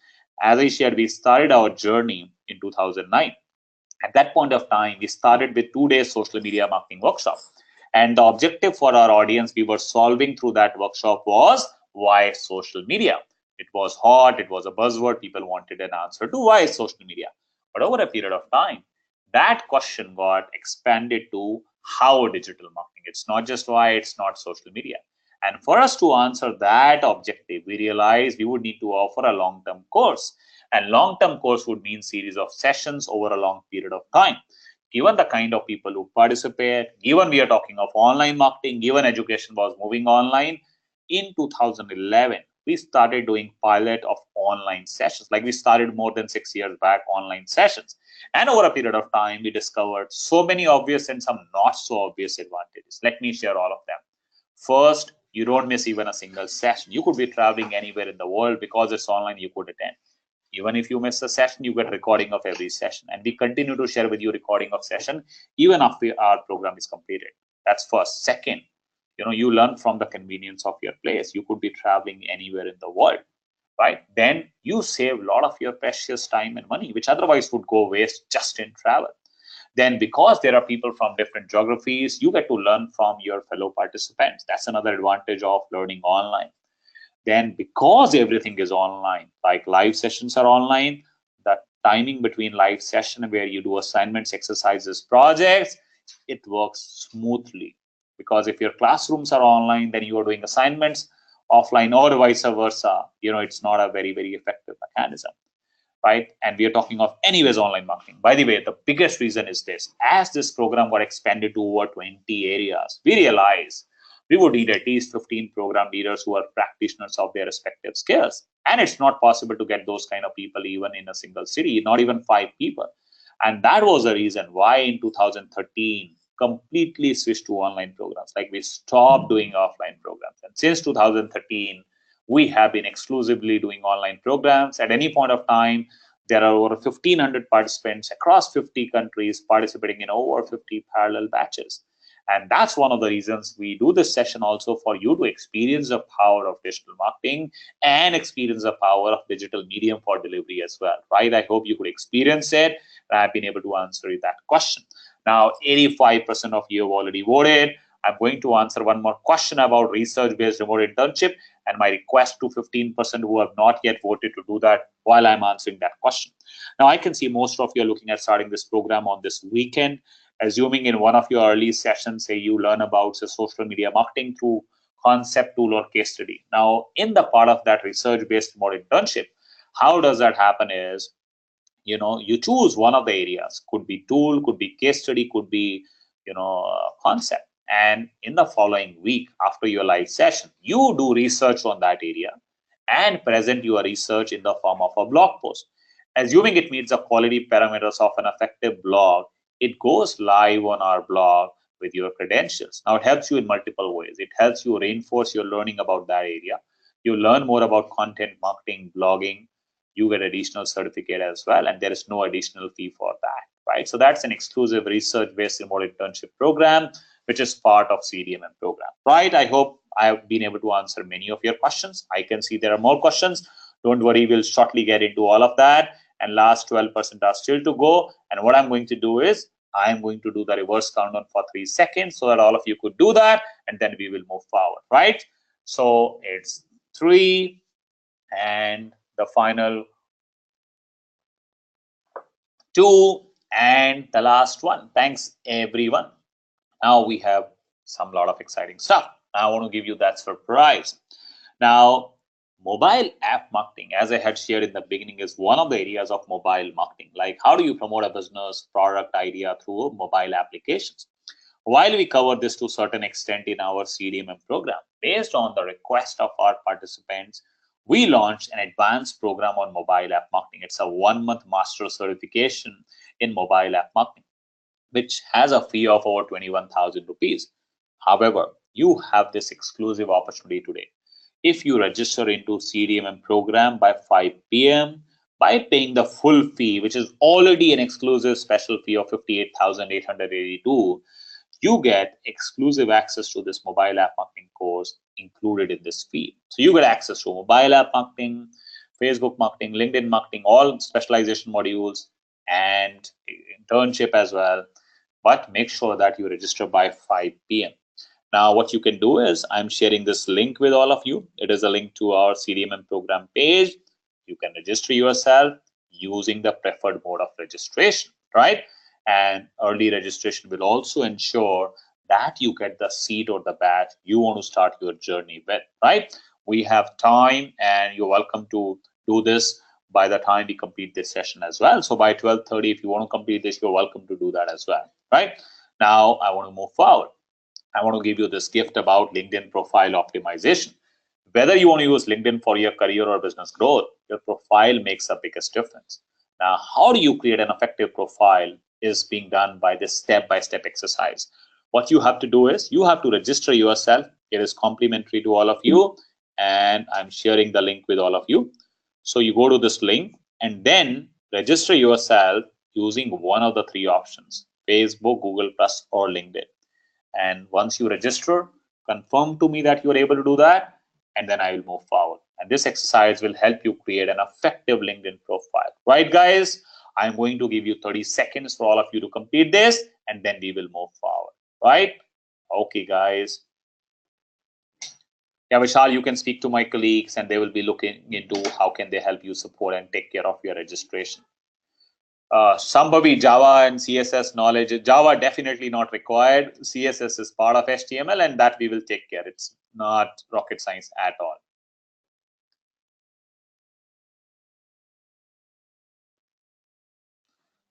As I shared, we started our journey in 2009. At that point of time, we started with 2 day social media marketing workshop. And the objective for our audience we were solving through that workshop was why social media. It was hot, it was a buzzword, people wanted an answer to why social media. But over a period of time, that question got expanded to how digital marketing. It's not just why, it's not social media. And for us to answer that objective, we realized we would need to offer a long-term course. And long-term course would mean series of sessions over a long period of time. Given the kind of people who participate, given we are talking of online marketing, given education was moving online, in 2011, we started doing pilot of online sessions. Like we started more than 6 years back, online sessions. And over a period of time, we discovered so many obvious and some not so obvious advantages. Let me share all of them. First, you don't miss even a single session. You could be traveling anywhere in the world, because it's online, you could attend. Even if you miss a session, you get recording of every session. And we continue to share with you recording of session even after our program is completed. That's first. Second, you learn from the convenience of your place. You could be traveling anywhere in the world, right? Then you save a lot of your precious time and money, which otherwise would go waste just in travel. Then because there are people from different geographies, you get to learn from your fellow participants. That's another advantage of learning online. Then because everything is online, like live sessions are online, the timing between live session where you do assignments, exercises, projects, it works smoothly. Because if your classrooms are online, then you are doing assignments offline, or vice versa. It's not a very, very effective mechanism, right? And we are talking of anyways online marketing. By the way, the biggest reason is this: as this program got expanded to over 20 areas, we realized we would need at least 15 program leaders who are practitioners of their respective skills. And it's not possible to get those kind of people even in a single city, not even 5 people. And that was the reason why in 2013, completely switched to online programs. Like we stopped doing offline programs. And since 2013, we have been exclusively doing online programs. At any point of time, there are over 1,500 participants across 50 countries participating in over 50 parallel batches. And that's one of the reasons we do this session, also for you to experience the power of digital marketing and experience the power of digital medium for delivery as well, right? I hope you could experience it. And I've been able to answer that question. Now, 85% of you have already voted. I'm going to answer one more question about research-based remote internship, and my request to 15% who have not yet voted to do that while I'm answering that question. Now, I can see most of you are looking at starting this program on this weekend. Assuming in one of your early sessions, say you learn about social media marketing through concept, tool, or case study. Now, in the part of that research-based remote internship, how does that happen is, you choose one of the areas. Could be tool, could be case study, could be, concept. And in the following week, after your live session, you do research on that area and present your research in the form of a blog post. Assuming it meets the quality parameters of an effective blog, it goes live on our blog with your credentials. Now, it helps you in multiple ways. It helps you reinforce your learning about that area. You learn more about content marketing, blogging. You get additional certificate as well, and there is no additional fee for that, right? So that's an exclusive research-based remote internship program, which is part of CDMM program, right? I hope I have been able to answer many of your questions. I can see there are more questions. Don't worry, we'll shortly get into all of that. And last 12% are still to go. And what I'm going to do is I'm going to do the reverse countdown for 3 seconds so that all of you could do that, and then we will move forward, right? So it's 3 and the final 2 and the last one. Thanks, everyone. Now we have some lot of exciting stuff. I want to give you that surprise. Now, mobile app marketing, as I had shared in the beginning, is one of the areas of mobile marketing. Like, how do you promote a business product idea through mobile applications? While we cover this to a certain extent in our CDMM program, based on the request of our participants, we launched an advanced program on mobile app marketing. It's a 1-month master certification in mobile app marketing, which has a fee of over 21,000 rupees. However, you have this exclusive opportunity today. If you register into CDMM program by 5 p.m., by paying the full fee, which is already an exclusive special fee of 58,882, you get exclusive access to this mobile app marketing course included in this fee. So you get access to mobile app marketing, Facebook marketing, LinkedIn marketing, all specialization modules, and internship as well. But make sure that you register by 5 p.m. Now, what you can do is I'm sharing this link with all of you. It is a link to our CDMM program page. You can register yourself using the preferred mode of registration, right? And early registration will also ensure that you get the seat or the badge you want to start your journey with, right? We have time, and you're welcome to do this by the time we complete this session as well. So by 12:30, if you want to complete this, you're welcome to do that as well, right? Now, I want to move forward. I want to give you this gift about LinkedIn profile optimization. Whether you want to use LinkedIn for your career or business growth, your profile makes the biggest difference. Now, how do you create an effective profile is being done by this step-by-step exercise. What you have to do is you have to register yourself. It is complimentary to all of you, and I'm sharing the link with all of you. So you go to this link and then register yourself using one of the 3 options: Facebook, Google Plus, or LinkedIn. And once you register, confirm to me that you are able to do that, and then I will move forward. And this exercise will help you create an effective LinkedIn profile. Right, guys? I'm going to give you 30 seconds for all of you to complete this, and then we will move forward. Right? Okay, guys. Yeah, Vishal, you can speak to my colleagues, and they will be looking into how can they help you support and take care of your registration. Sambhavi, Java and CSS knowledge. Java definitely not required. CSS is part of HTML, and that we will take care. It's not rocket science at all.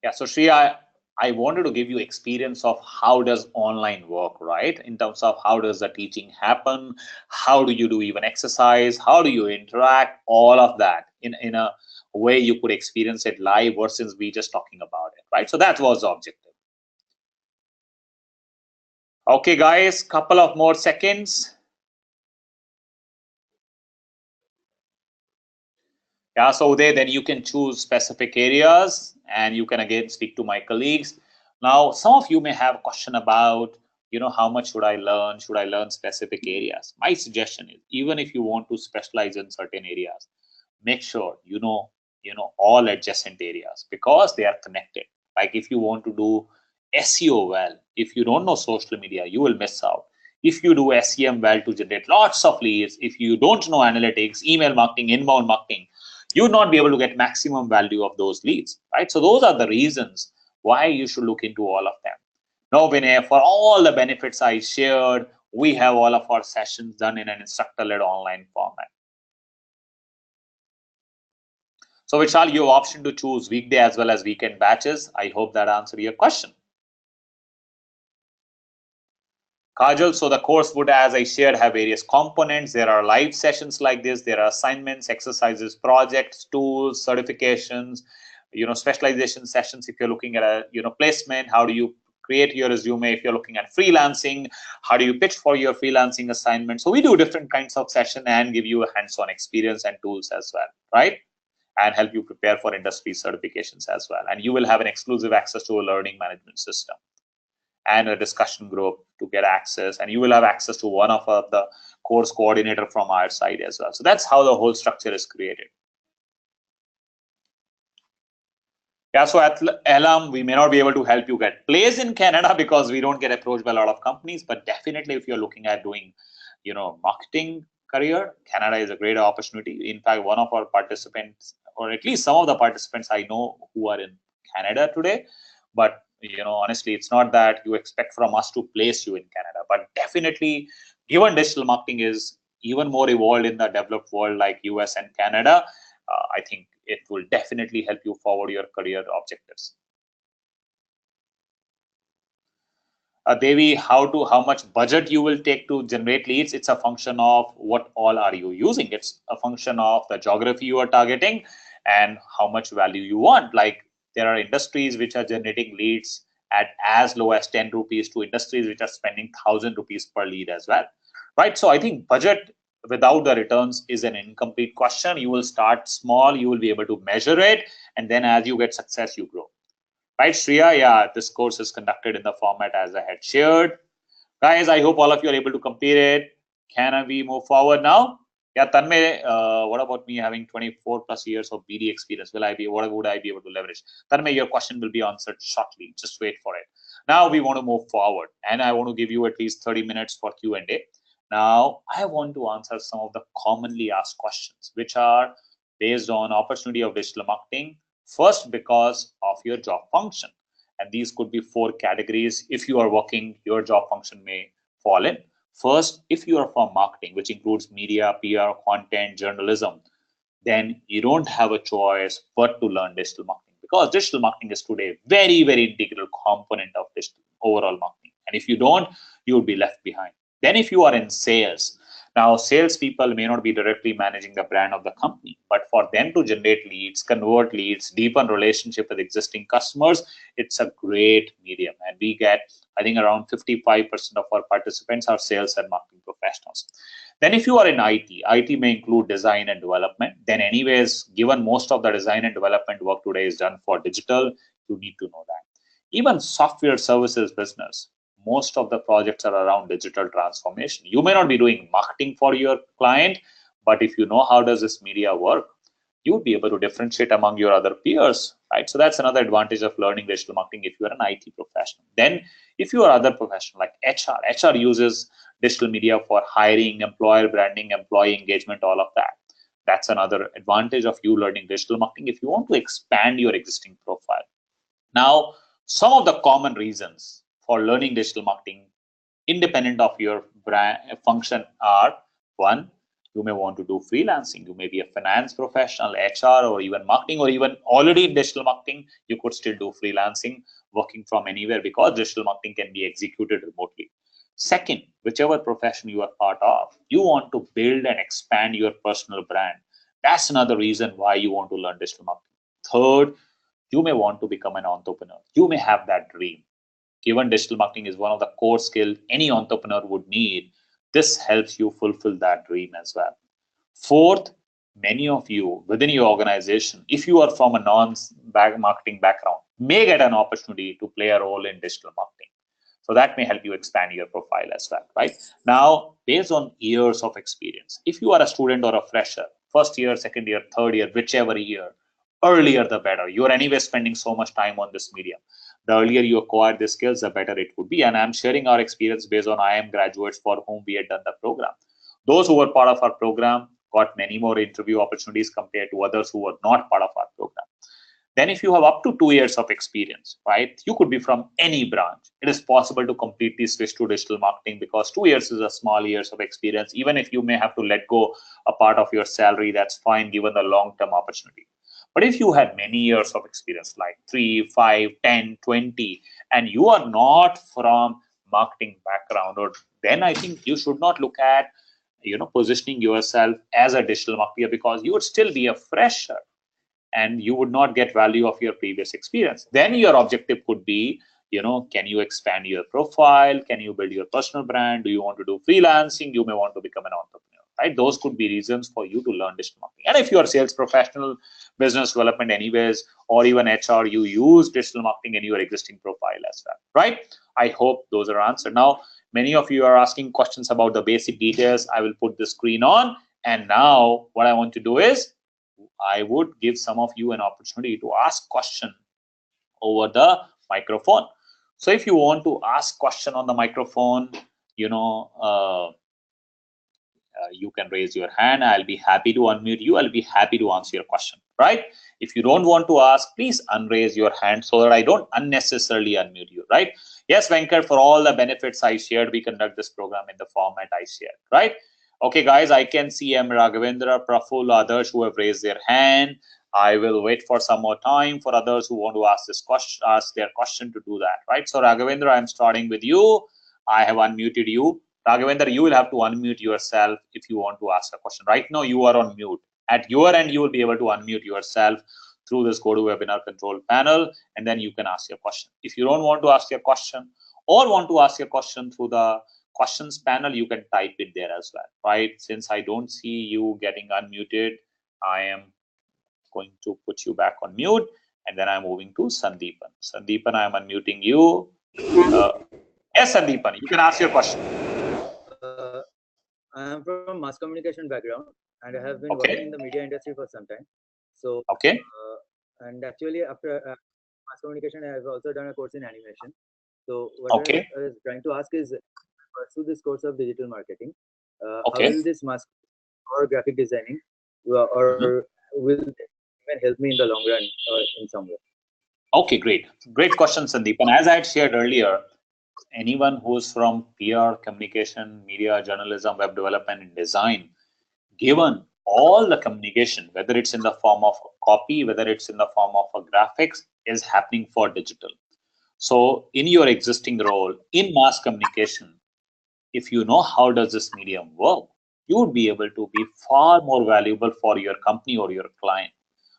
Yeah, so Shreya, I wanted to give you experience of how does online work, right? In terms of how does the teaching happen? How do you do even exercise? How do you interact? All of that in a way you could experience it live versus we just talking about it, right? So that was the objective. Okay, guys, couple of more seconds. Yeah, so then you can choose specific areas, and you can again speak to my colleagues. Now, some of you may have a question about, how much should I learn? Should I learn specific areas? My suggestion is, even if you want to specialize in certain areas, make sure you know all adjacent areas, because they are connected. Like if you want to do SEO well, if you don't know social media, you will miss out. If you do SEM well to generate lots of leads, if you don't know analytics, email marketing, inbound marketing, you will not be able to get maximum value of those leads, right? So those are the reasons why you should look into all of them. Now, Vinay, for all the benefits I shared, we have all of our sessions done in an instructor-led online format. So Vishal, you have option to choose weekday as well as weekend batches. I hope that answered your question. Kajal, so the course would, as I shared, have various components. There are live sessions like this. There are assignments, exercises, projects, tools, certifications, specialization sessions. If you're looking at a, placement, how do you create your resume? If you're looking at freelancing, how do you pitch for your freelancing assignment? So we do different kinds of session and give you a hands-on experience and tools as well, right? And help you prepare for industry certifications as well. And you will have an exclusive access to a learning management system and a discussion group to get access, and you will have access to one of the course coordinator from our side as well. So that's how the whole structure is created. Yeah, so at Elam, we may not be able to help you get placed in Canada because we don't get approached by a lot of companies, but definitely if you're looking at doing, marketing career, Canada is a great opportunity. In fact, one of our participants, or at least some of the participants I know who are in Canada today, but honestly, it's not that you expect from us to place you in Canada, but definitely, given digital marketing is even more evolved in the developed world like US and Canada, I think it will definitely help you forward your career objectives. Devi, how much budget you will take to generate leads? It's a function of what all are you using. It's a function of the geography you are targeting and how much value you want. Like there are industries which are generating leads at as low as 10 rupees to industries which are spending 1,000 rupees per lead as well, right? So I think budget without the returns is an incomplete question. You will start small, you will be able to measure it, and then as you get success, you grow. Right, Shreya? Yeah, this course is conducted in the format as I had shared. Guys, I hope all of you are able to complete it. Can we move forward now? Yeah, Tanmay, what about me having 24 plus years of BD experience? What would I be able to leverage? Tanmay, your question will be answered shortly. Just wait for it. Now we want to move forward, and I want to give you at least 30 minutes for Q&A. Now, I want to answer some of the commonly asked questions, which are based on opportunity of digital marketing. First, because of your job function. And these could be 4 categories. If you are working, your job function may fall in. First, if you are from marketing, which includes media, PR, content, journalism, then you don't have a choice but to learn digital marketing, because digital marketing is today very, very integral component of digital overall marketing. And if you don't, you will be left behind. Then if you are in sales, now salespeople may not be directly managing the brand of the company, but for them to generate leads, convert leads, deepen relationship with existing customers, it's a great medium. And we get, I think, around 55% of our participants are sales and marketing professionals. Then if you are in IT may include design and development. Then anyways, given most of the design and development work today is done for digital, you need to know that. Even software services business, most of the projects are around digital transformation. You may not be doing marketing for your client, but if you know how does this media work, you would be able to differentiate among your other peers, right? So that's another advantage of learning digital marketing if you are an IT professional. Then if you are other professional like HR uses digital media for hiring, employer branding, employee engagement, all of that. That's another advantage of you learning digital marketing if you want to expand your existing profile. Now, some of the common reasons for learning digital marketing independent of your brand function are: 1, you may want to do freelancing. You may be a finance professional, HR, or even marketing, or even already in digital marketing, you could still do freelancing, working from anywhere, because digital marketing can be executed remotely. Second, whichever profession you are part of, you want to build and expand your personal brand. That's another reason why you want to learn digital marketing. Third, you may want to become an entrepreneur. You may have that dream. Given digital marketing is one of the core skills any entrepreneur would need, this helps you fulfill that dream as well. Fourth, many of you within your organization, if you are from a non-marketing background, may get an opportunity to play a role in digital marketing. So that may help you expand your profile as well, right? Now, based on years of experience, if you are a student or a fresher, first year, second year, third year, whichever year, earlier the better. You are anyway spending so much time on this medium. The earlier you acquire the skills, the better it would be. And I'm sharing our experience based on IIM graduates for whom we had done the program. Those who were part of our program got many more interview opportunities compared to others who were not part of our program. Then if you have up to 2 years of experience, right, you could be from any branch. It is possible to completely switch to digital marketing because 2 years is a small years of experience. Even if you may have to let go a part of your salary, that's fine given the long-term opportunity. But if you have many years of experience, like 3, 5, 10, 20, and you are not from marketing background, or then I think you should not look at, positioning yourself as a digital marketer, because you would still be a fresher and you would not get value of your previous experience. Then your objective could be, can you expand your profile? Can you build your personal brand? Do you want to do freelancing? You may want to become an entrepreneur, right? Those could be reasons for you to learn digital marketing. And if you are a sales professional, business development anyways, or even HR, you use digital marketing in your existing profile as well, right? I hope those are answered. Now, many of you are asking questions about the basic details. I will put the screen on. And now what I want to do is, I would give some of you an opportunity to ask question over the microphone. So if you want to ask question on the microphone, you can raise your hand. I'll be happy to unmute you. I'll be happy to answer your question, right? If you don't want to ask, please unraise your hand so that I don't unnecessarily unmute you, right? Yes, Venkat, for all the benefits I shared, we conduct this program in the format I shared, right? Okay, guys, I can see M. Raghavendra, Praful, others who have raised their hand. I will wait for some more time for others who want to ask this question, ask their question to do that, right? So Raghavendra, I'm starting with you. I have unmuted you. Raghavendra, you will have to unmute yourself if you want to ask a question. Right now, you are on mute. At your end, you will be able to unmute yourself through this GoToWebinar control panel, and then you can ask your question. If you don't want to ask your question or want to ask your question through the questions panel, you can type it there as well, right? Since I don't see you getting unmuted, I am going to put you back on mute, and then I'm moving to Sandeepan. Sandeepan, I'm unmuting you. Yes, Sandeepan, you can ask your question. I am from mass communication background, and I have been Okay. working in the media industry for some time. So, Okay. And actually, after mass communication, I have also done a course in animation. So, what Okay. I was trying to ask is, pursue this course of digital marketing. How Okay. will this mass or graphic designing, or will it even help me in the long run in some way? Okay, great. Great question, Sandeep. And as I had shared earlier, anyone who's from PR, communication, media, journalism, web development, and design, given all the communication, whether it's in the form of copy, whether it's in the form of a graphics, is happening for digital. So in your existing role in mass communication, if you know how does this medium work, you would be able to be far more valuable for your company or your client.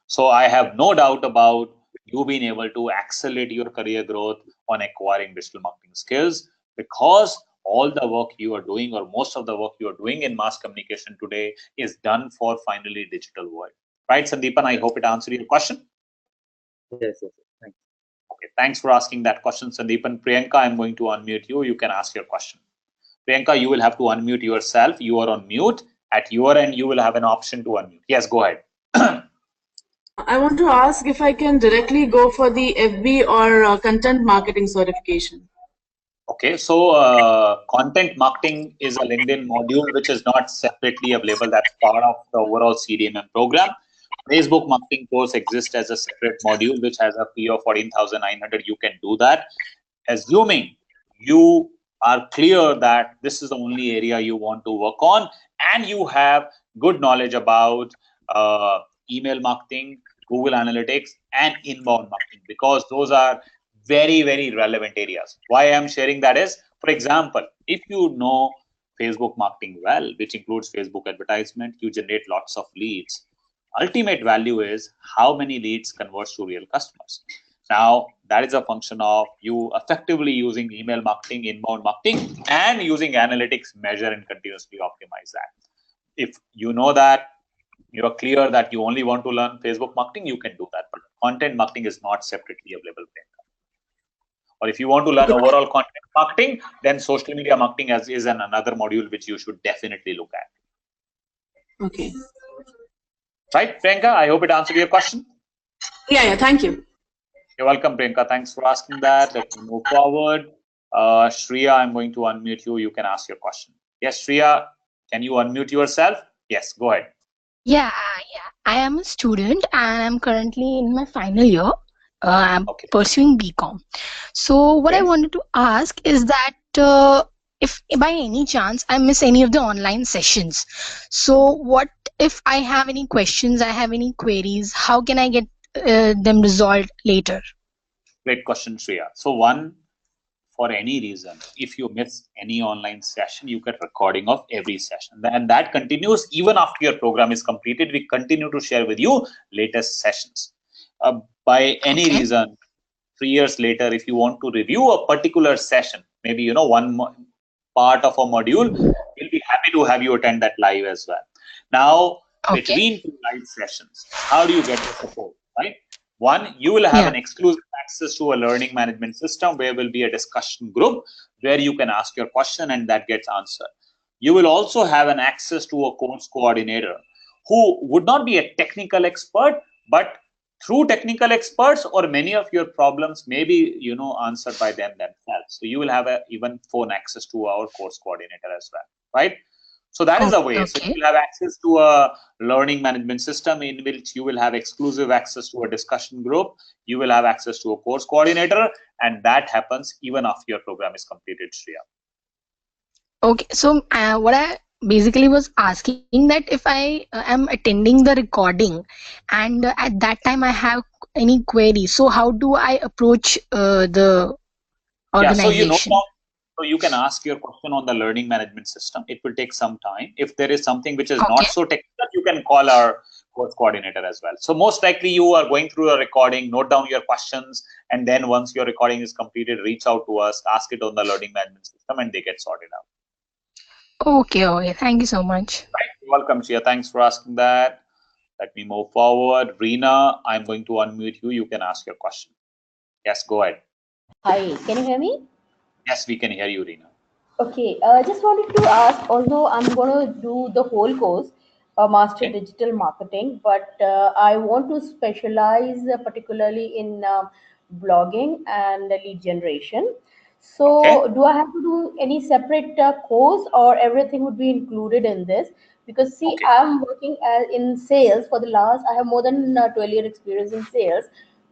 So I have no doubt about you being able to accelerate your career growth on acquiring digital marketing skills, because all the work you are doing, or most of the work you are doing in mass communication today, is done for finally digital world. Right, Sandeepan? I hope it answered your question. Yes. Thanks. Okay, thanks for asking that question, Sandeepan. Priyanka, I'm going to unmute you. You can ask your question. Priyanka, you will have to unmute yourself. You are on mute. At your end, you will have an option to unmute. Yes, go ahead. I want to ask if I can directly go for the FB or content marketing certification. Okay, so content marketing is a LinkedIn module which is not separately available. That's part of the overall CDMM program. Facebook marketing course exists as a separate module which has a fee of 14,900. You can do that, assuming you are clear that this is the only area you want to work on, and you have good knowledge about email marketing, Google Analytics, and inbound marketing, because those are very, very relevant areas. Why I'm sharing that is, for example, if you know Facebook marketing well, which includes Facebook advertisement, you generate lots of leads. Ultimate value is how many leads converts to real customers. Now, that is a function of you effectively using email marketing, inbound marketing, and using analytics, measure and continuously optimize that. If you know that, you are clear that you only want to learn Facebook marketing, you can do that. But content marketing is not separately available. Or if you want to learn overall content marketing, then social media marketing is another module which you should definitely look at. Okay. Right, Priyanka? I hope it answered your question. Yeah, thank you. You're welcome, Priyanka. Thanks for asking that. Let me move forward. Shreya, I'm going to unmute you. You can ask your question. Yes, Shreya, can you unmute yourself? Yes, go ahead. Yeah. I am a student and I'm currently in my final year. I'm pursuing BCom. So what I wanted to ask is that if by any chance I miss any of the online sessions, so what if I have any questions, I have any queries, how can I get them resolved later? Great question, Shreya. So one, for any reason, if you miss any online session, you get recording of every session, and that continues even after your program is completed. We continue to share with you latest sessions. By any reason, 3 years later, if you want to review a particular session, maybe one part of a module, we'll be happy to have you attend that live as well. Now, between two live sessions, how do you get the support, right? One, you will have an exclusive access to a learning management system where will be a discussion group where you can ask your question and that gets answered. You will also have an access to a course coordinator who would not be a technical expert, but through technical experts, or many of your problems may be answered by them themselves. So you will have even phone access to our course coordinator as well, right? So that is a way. So you will have access to a learning management system in which you will have exclusive access to a discussion group. You will have access to a course coordinator, and that happens even after your program is completed, Shreya. Okay, so what basically was asking that if I am attending the recording and at that time I have any query, so how do I approach the Yeah, so organization? so you can ask your question on the learning management system. It will take some time. If there is something which is Okay. not so technical, you can call our course coordinator as well. So most likely you are going through a recording, note down your questions, and then once your recording is completed, reach out to us, ask it on the learning management system, and they get sorted out. Okay. Thank you so much. Right. You're welcome, Shia. Thanks for asking that. Let me move forward. Reena, I'm going to unmute you. You can ask your question. Yes, go ahead. Hi, can you hear me? Yes, we can hear you, Reena. Okay, just wanted to ask, although I'm going to do the whole course, Master Okay. Digital Marketing, but I want to specialize particularly in blogging and lead generation. So, Okay. do I have to do any separate course or everything would be included in this? Because, see, Okay. I'm working in sales for the last, I have more than 12-year experience in sales,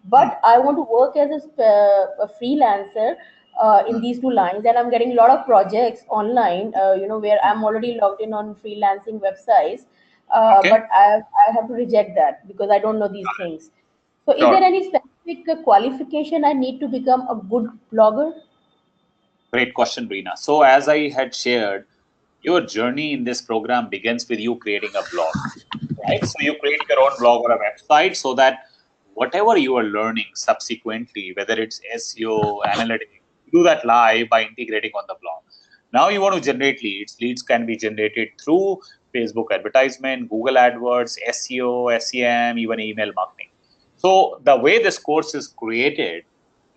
but I want to work as a freelancer in these two lines, and I'm getting a lot of projects online, where I'm already logged in on freelancing websites, Okay. but I have to reject that because I don't know these things. So is there Sure. any specific qualification I need to become a good blogger? Great question, Reena. So as I had shared, your journey in this program begins with you creating a blog, right? So you create your own blog or a website so that whatever you are learning subsequently, whether it's SEO, analytics, do that live by integrating on the blog. Now you want to generate leads. Leads can be generated through Facebook advertisement, Google AdWords, SEO, SEM, even email marketing. So the way this course is created,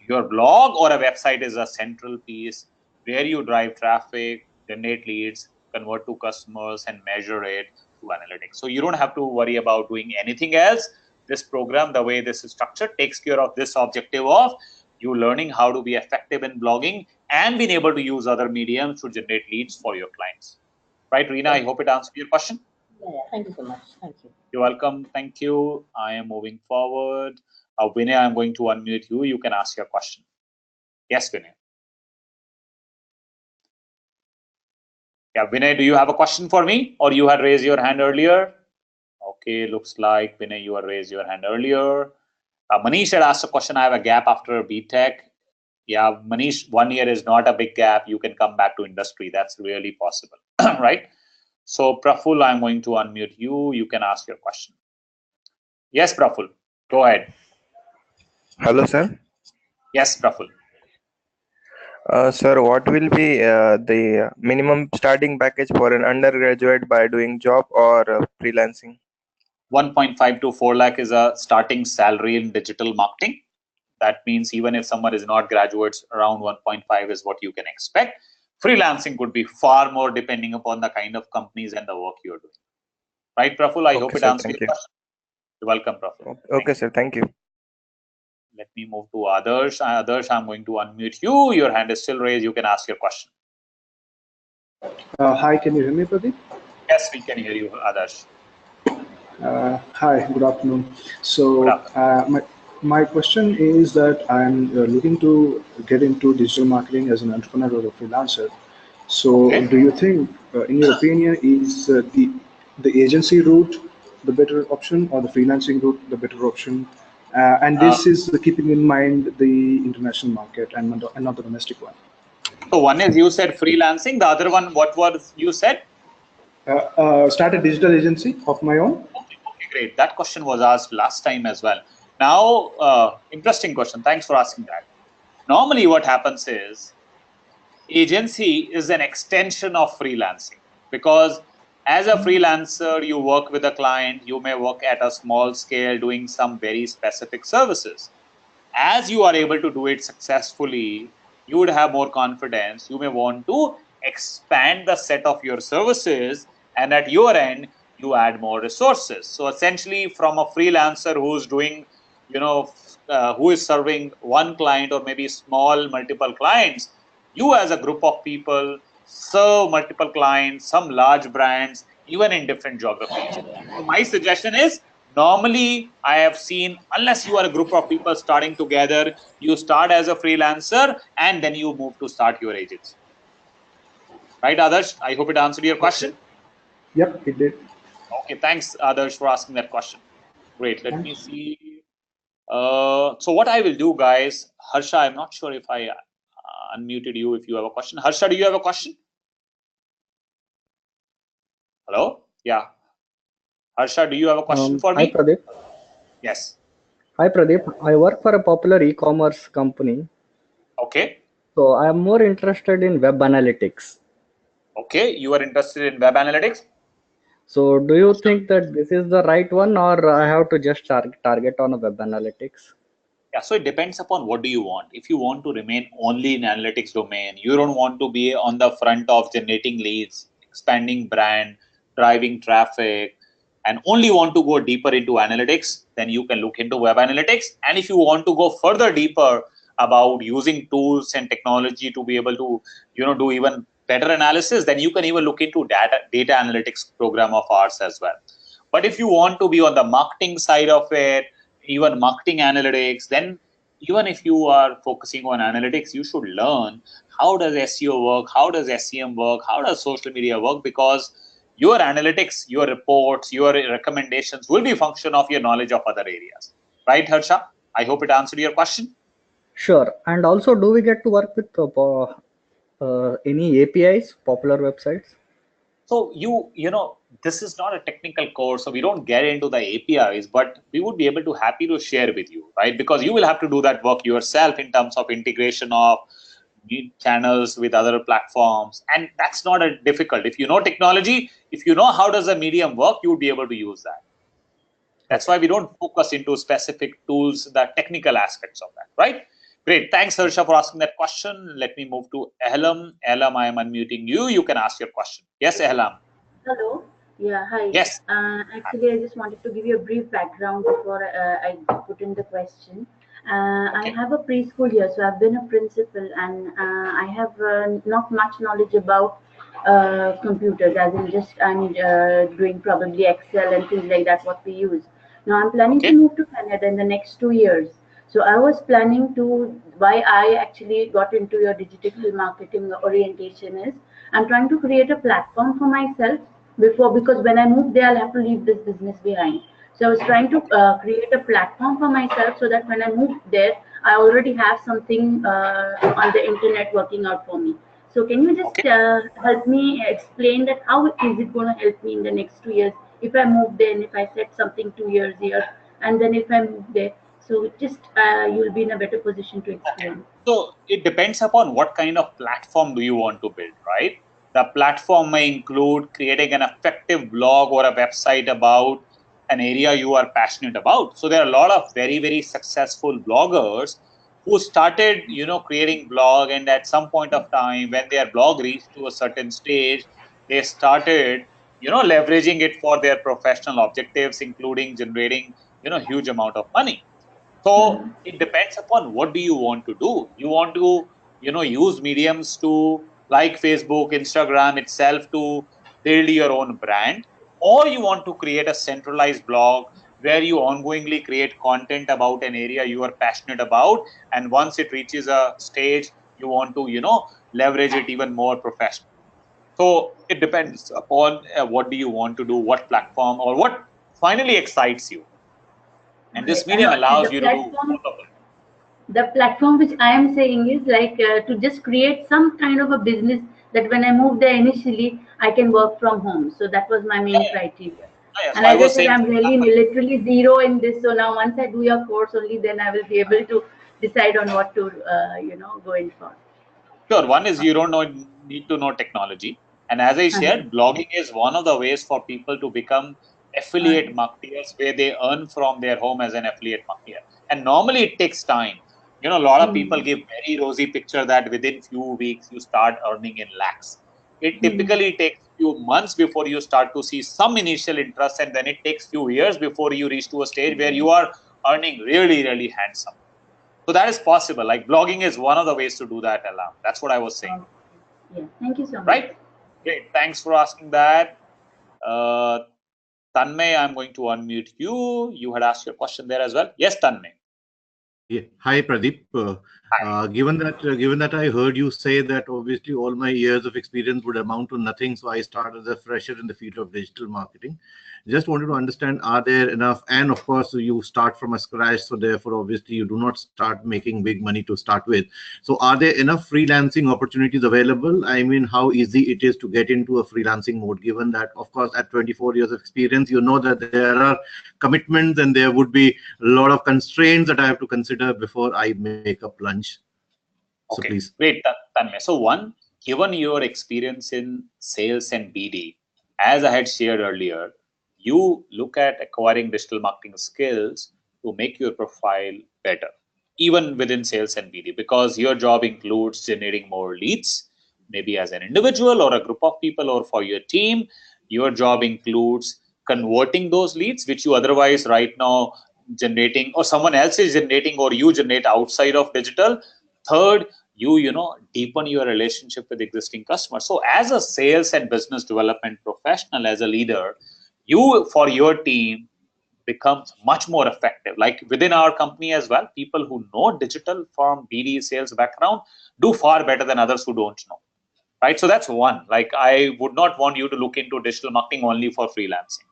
your blog or a website is a central piece where you drive traffic, generate leads, convert to customers, and measure it through analytics. So you don't have to worry about doing anything else. This program, the way this is structured, takes care of this objective of you learning how to be effective in blogging and being able to use other mediums to generate leads for your clients. Right, Reena? I hope it answered your question. Yeah, thank you so much. Thank you. You're welcome. Thank you. I am moving forward. Vinay, I'm going to unmute you. You can ask your question. Yes, Vinay. Yeah, Vinay, do you have a question for me, or you had raised your hand earlier? Okay, looks like Vinay, you had raised your hand earlier. Manish had asked a question. I have a gap after BTech. Yeah, Manish, 1 year is not a big gap. You can come back to industry. That's really possible, right? So, Praful, I'm going to unmute you. You can ask your question. Yes, Praful, go ahead. Hello, sir. Yes, Praful. Sir, what will be the minimum starting package for an undergraduate by doing job or freelancing? 1.5 to 4 lakh is a starting salary in digital marketing. That means even if someone is not graduates, around 1.5 is what you can expect. Freelancing could be far more depending upon the kind of companies and the work you're doing. Right, Praful? I hope it answers your question. You're welcome, Praful. Okay, sir. Thank you. Let me move to Adarsh. Adarsh, I'm going to unmute you. Your hand is still raised. You can ask your question. Hi, can you hear me, Pradeep? Yes, we can hear you, Adarsh. Hi, good afternoon. So my question is that I'm looking to get into digital marketing as an entrepreneur or a freelancer. So do you think, in your opinion, is the agency route the better option or the freelancing route the better option? And this is keeping in mind the international market and not the domestic one. So one is you said freelancing. The other one, what was you said? Start a digital agency of my own. Okay, great. That question was asked last time as well. Now, interesting question. Thanks for asking that. Normally what happens is agency is an extension of freelancing, because as a freelancer, you work with a client, you may work at a small scale doing some very specific services. As you are able to do it successfully, you would have more confidence. You may want to expand the set of your services, and at your end, you add more resources. So essentially, from a freelancer who's doing, who is serving one client or maybe small multiple clients, you as a group of people serve multiple clients, some large brands, even in different geographies. So my suggestion is, normally I have seen, unless you are a group of people starting together, you start as a freelancer and then you move to start your agency. Right, Adarsh? I hope it answered your question. Yep, it did. Okay, thanks, Adarsh, for asking that question. Great. Let me see. So what I will do, guys, Harsha, I'm not sure if I unmuted you if you have a question. Harsha, do you have a question? Hello? Yeah. Harsha, do you have a question for Hi, me? Pradeep. Yes. Hi, Pradeep. I work for a popular e-commerce company. Okay. So I am more interested in web analytics. Okay. You are interested in web analytics? So do you think that this is the right one, or I have to just target on a web analytics? Yeah, so it depends upon what do you want. If you want to remain only in analytics domain, you don't want to be on the front of generating leads, expanding brand, driving traffic, and only want to go deeper into analytics, then you can look into web analytics. And if you want to go further deeper about using tools and technology to be able to, do even better analysis, then you can even look into data analytics program of ours as well. But if you want to be on the marketing side of it, even marketing analytics, then even if you are focusing on analytics, you should learn how does SEO work, how does SEM work, how does social media work, because your analytics, your reports, your recommendations will be a function of your knowledge of other areas. Right, Harsha? I hope it answered your question. Sure. And also, do we get to work with any APIs, popular websites? So this is not a technical course, so we don't get into the APIs, but we would be able to happy to share with you, right? Because you will have to do that work yourself in terms of integration of channels with other platforms, and that's not a difficult. If you know technology, if you know how does a medium work, you would be able to use that. That's why we don't focus into specific tools, the technical aspects of that, right? Great. Thanks, Harsha, for asking that question. Let me move to Ehlam. Ehlam, I am unmuting you. You can ask your question. Yes, Ehlam. Hello. Yeah, hi. Yes. Actually, I just wanted to give you a brief background before I put in the question. I have a preschool here, so I've been a principal, and I have not much knowledge about computers, as in just I'm doing probably Excel and things like that, what we use. Now, I'm planning to move to Canada in the next 2 years. So I was planning to, why I actually got into your digital marketing orientation is, I'm trying to create a platform for myself because when I move there, I'll have to leave this business behind. So I was trying to create a platform for myself so that when I move there, I already have something on the internet working out for me. So can you just help me explain that how is it going to help me in the next 2 years if I move there and if I set something 2 years here and then if I move there? So just you'll be in a better position to explain. So it depends upon what kind of platform do you want to build, right? The platform may include creating an effective blog or a website about an area you are passionate about. So there are a lot of very, very successful bloggers who started, creating blog, and at some point of time when their blog reached to a certain stage, they started, leveraging it for their professional objectives, including generating, huge amount of money. So it depends upon what do you want to do. You want to, use mediums to like Facebook, Instagram itself to build your own brand, or you want to create a centralized blog where you ongoingly create content about an area you are passionate about, and once it reaches a stage, you want to, leverage it even more professionally. So it depends upon what do you want to do, what platform, or what finally excites you. And this medium And allows you to do both of them. the platform which I am saying is like to just create some kind of a business that when I move there initially, I can work from home. So that was my main criteria. Yeah, And so I as I was said, saying, I'm really literally zero in this. So now once I do your course only, then I will be able to decide on what to, go in for. sure, one is you don't need to know technology. And as I shared, blogging is one of the ways for people to become affiliate marketers where they earn from their home as an affiliate marketer. And normally it takes time. A lot of people give very rosy picture that within few weeks you start earning in lakhs. It typically takes few months before you start to see some initial interest, and then it takes few years before you reach to a stage where you are earning really, really handsome. So that is possible. Like blogging is one of the ways to do that, Alam. That's what I was saying. Yeah, thank you so much. Right? Great. Thanks for asking that. Tanmay, I'm going to unmute you. You had asked your question there as well. Yes, Tanmay. Yeah. Hi, Pradeep. Given that I heard you say that obviously all my years of experience would amount to nothing, so I started as a fresher in the field of digital marketing. Just wanted to understand, are there enough? And of course, you start from a scratch, so therefore, obviously, you do not start making big money to start with. So, are there enough freelancing opportunities available? I mean, how easy it is to get into a freelancing mode, given that, of course, at 24 years of experience, you know that there are commitments and there would be a lot of constraints that I have to consider before I make a plunge. So okay, please. Great, Tanmay. So one, given your experience in sales and BD, as I had shared earlier, you look at acquiring digital marketing skills to make your profile better, even within sales and BD, because your job includes generating more leads, maybe as an individual or a group of people or for your team. Your job includes converting those leads, which you otherwise right now generating or someone else is generating or you generate outside of digital. Third, you deepen your relationship with existing customers. So as a sales and business development professional, as a leader, you for your team becomes much more effective. Like within our company as well, people who know digital from BD sales background do far better than others who don't know. Right? So that's one. Like I would not want you to look into digital marketing only for freelancing.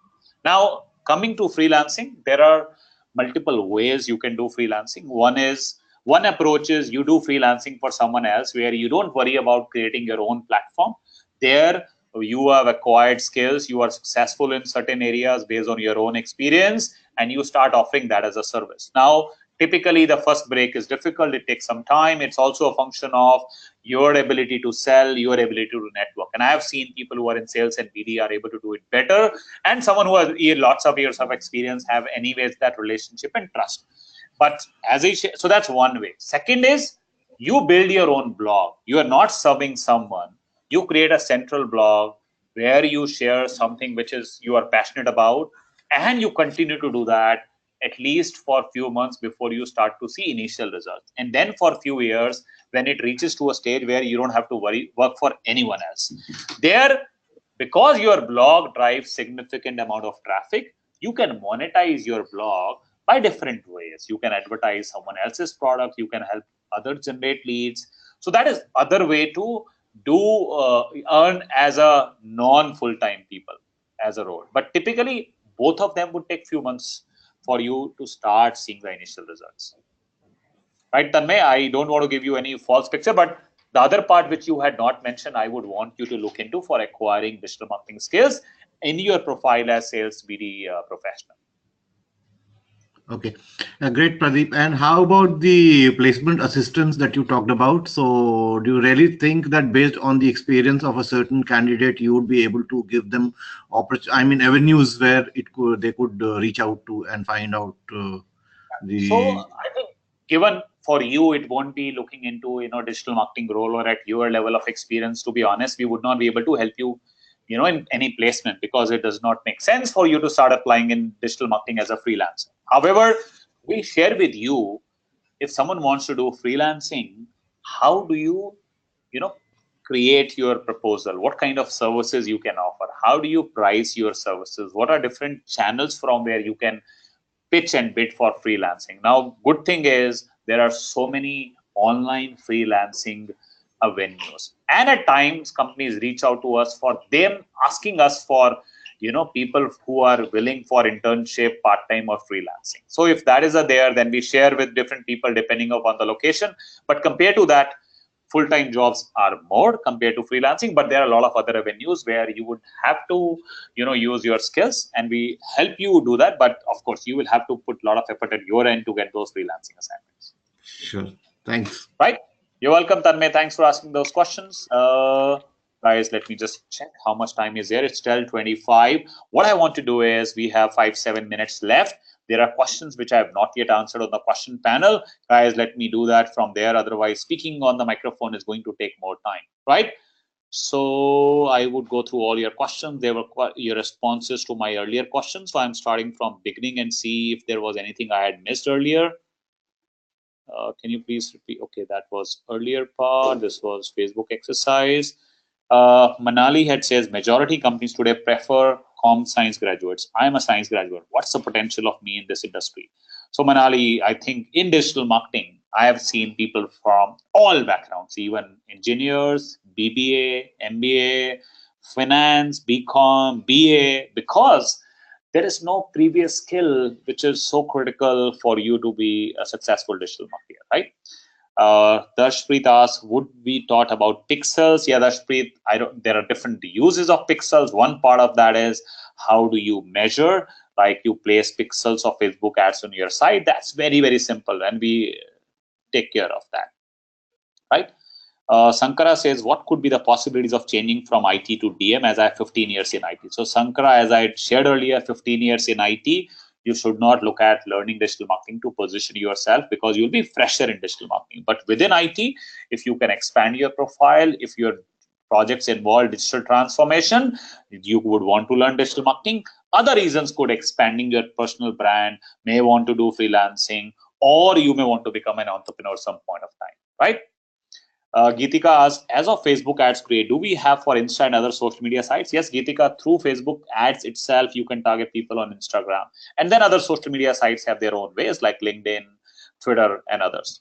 Now, coming to freelancing, there are multiple ways you can do freelancing. One approach is you do freelancing for someone else where you don't worry about creating your own platform. There you have acquired skills, you are successful in certain areas based on your own experience, and you start offering that as a service. Now, typically the first break is difficult, it takes some time. It's also a function of your ability to sell, your ability to network. And I have seen people who are in sales and BD are able to do it better, and someone who has lots of years of experience have anyways that relationship and trust. But so that's one way. Second is you build your own blog. You are not serving someone. You create a central blog where you share something which is you are passionate about, and you continue to do that at least for a few months before you start to see initial results. And then for a few years, when it reaches to a stage where you don't have to work for anyone else. There, because your blog drives significant amount of traffic, you can monetize your blog by different ways. You can advertise someone else's product, you can help others generate leads. So that is other way to earn as a non-full-time people as a role. But typically, both of them would take few months for you to start seeing the initial results. Right, Tanmay? I don't want to give you any false picture, but the other part which you had not mentioned, I would want you to look into for acquiring digital marketing skills in your profile as sales BD professional. Okay, great, Pradeep. And how about the placement assistance that you talked about? So do you really think that based on the experience of a certain candidate, you would be able to give them avenues where they could reach out to and find out the... So I think given for you, it won't be looking into digital marketing role or at your level of experience. To be honest, we would not be able to help you in any placement because it does not make sense for you to start applying in digital marketing as a freelancer. However, we share with you, if someone wants to do freelancing, how do you create your proposal? What kind of services you can offer? How do you price your services? What are different channels from where you can pitch and bid for freelancing? Now, good thing is there are so many online freelancing venues, and at times companies reach out to us for them asking us for people who are willing for internship, part-time or freelancing. So if that is there, then we share with different people depending upon the location. But compared to that, full-time jobs are more compared to freelancing, but there are a lot of other avenues where you would have to use your skills, and we help you do that. But of course, you will have to put a lot of effort at your end to get those freelancing assignments. Sure. Thanks. Right. You're welcome, Tanmay. Thanks for asking those questions. Guys, let me just check how much time is there. It's 12:25. What I want to do is we have 5-7 minutes left. There are questions which I have not yet answered on the question panel. Guys, let me do that from there. Otherwise, speaking on the microphone is going to take more time, right? So I would go through all your questions. There were your responses to my earlier questions. So I'm starting from beginning and see if there was anything I had missed earlier. Can you please repeat? Okay, that was earlier part. This was Facebook exercise. Manali had says majority companies today prefer com science graduates. I am a science graduate. What's the potential of me in this industry? So Manali, I think in digital marketing, I have seen people from all backgrounds, even engineers, BBA, MBA, finance, BCom, BA, because there is no previous skill which is so critical for you to be a successful digital marketer, right? Darshpreet asks, would we talk about pixels? Yeah, Darshpreet, there are different uses of pixels. One part of that is how do you measure? Like you place pixels of Facebook ads on your site. That's very, very simple, and we take care of that, right? Sankara says, what could be the possibilities of changing from IT to DM, as I have 15 years in IT? So Sankara, as I shared earlier, 15 years in IT, you should not look at learning digital marketing to position yourself, because you'll be fresher in digital marketing. But within IT, if you can expand your profile, if your projects involve digital transformation, you would want to learn digital marketing. Other reasons could expanding your personal brand, may want to do freelancing, or you may want to become an entrepreneur at some point of time, right? Geetika asks, as of Facebook ads create, do we have for Insta and other social media sites? Yes, Geetika, through Facebook ads itself, you can target people on Instagram. And then other social media sites have their own ways, like LinkedIn, Twitter, and others.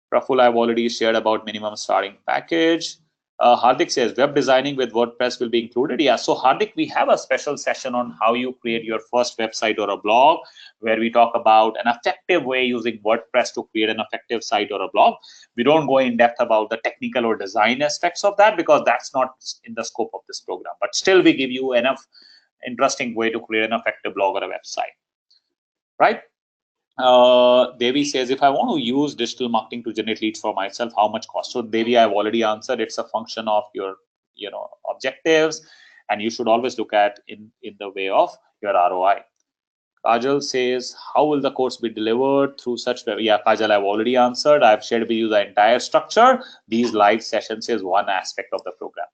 Praful, I've already shared about minimum starting package. Hardik says, web designing with WordPress will be included. Yeah, so Hardik, we have a special session on how you create your first website or a blog, where we talk about an effective way using WordPress to create an effective site or a blog. We don't go in depth about the technical or design aspects of that, because that's not in the scope of this program. But still, we give you enough interesting way to create an effective blog or a website, right? Devi says, if I want to use digital marketing to generate leads for myself, how much cost? So Devi, I've already answered. It's a function of your, objectives, and you should always look at in the way of your ROI. Kajal says, how will the course be delivered through such? Yeah, Kajal, I've already answered. I've shared with you the entire structure. These live sessions is one aspect of the program.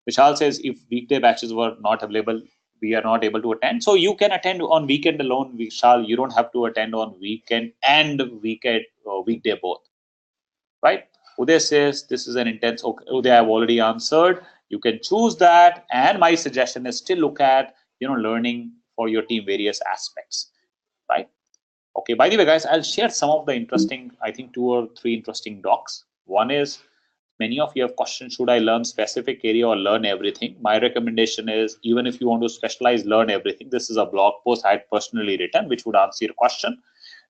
Vishal says, if weekday batches were not available, we are not able to attend. So you can attend on weekend alone, Vishal. You don't have to attend on weekend and weekday both, right? Uday says, this is an intense. Okay, Uday, I've already answered. You can choose that, and my suggestion is still look at learning for your team various aspects, right? Okay. By the way, guys, I'll share some of the interesting, I think 2 or 3 interesting docs. One is, many of you have questions, should I learn specific area or learn everything? My recommendation is, even if you want to specialize, learn everything. This is a blog post I had personally written, which would answer your question.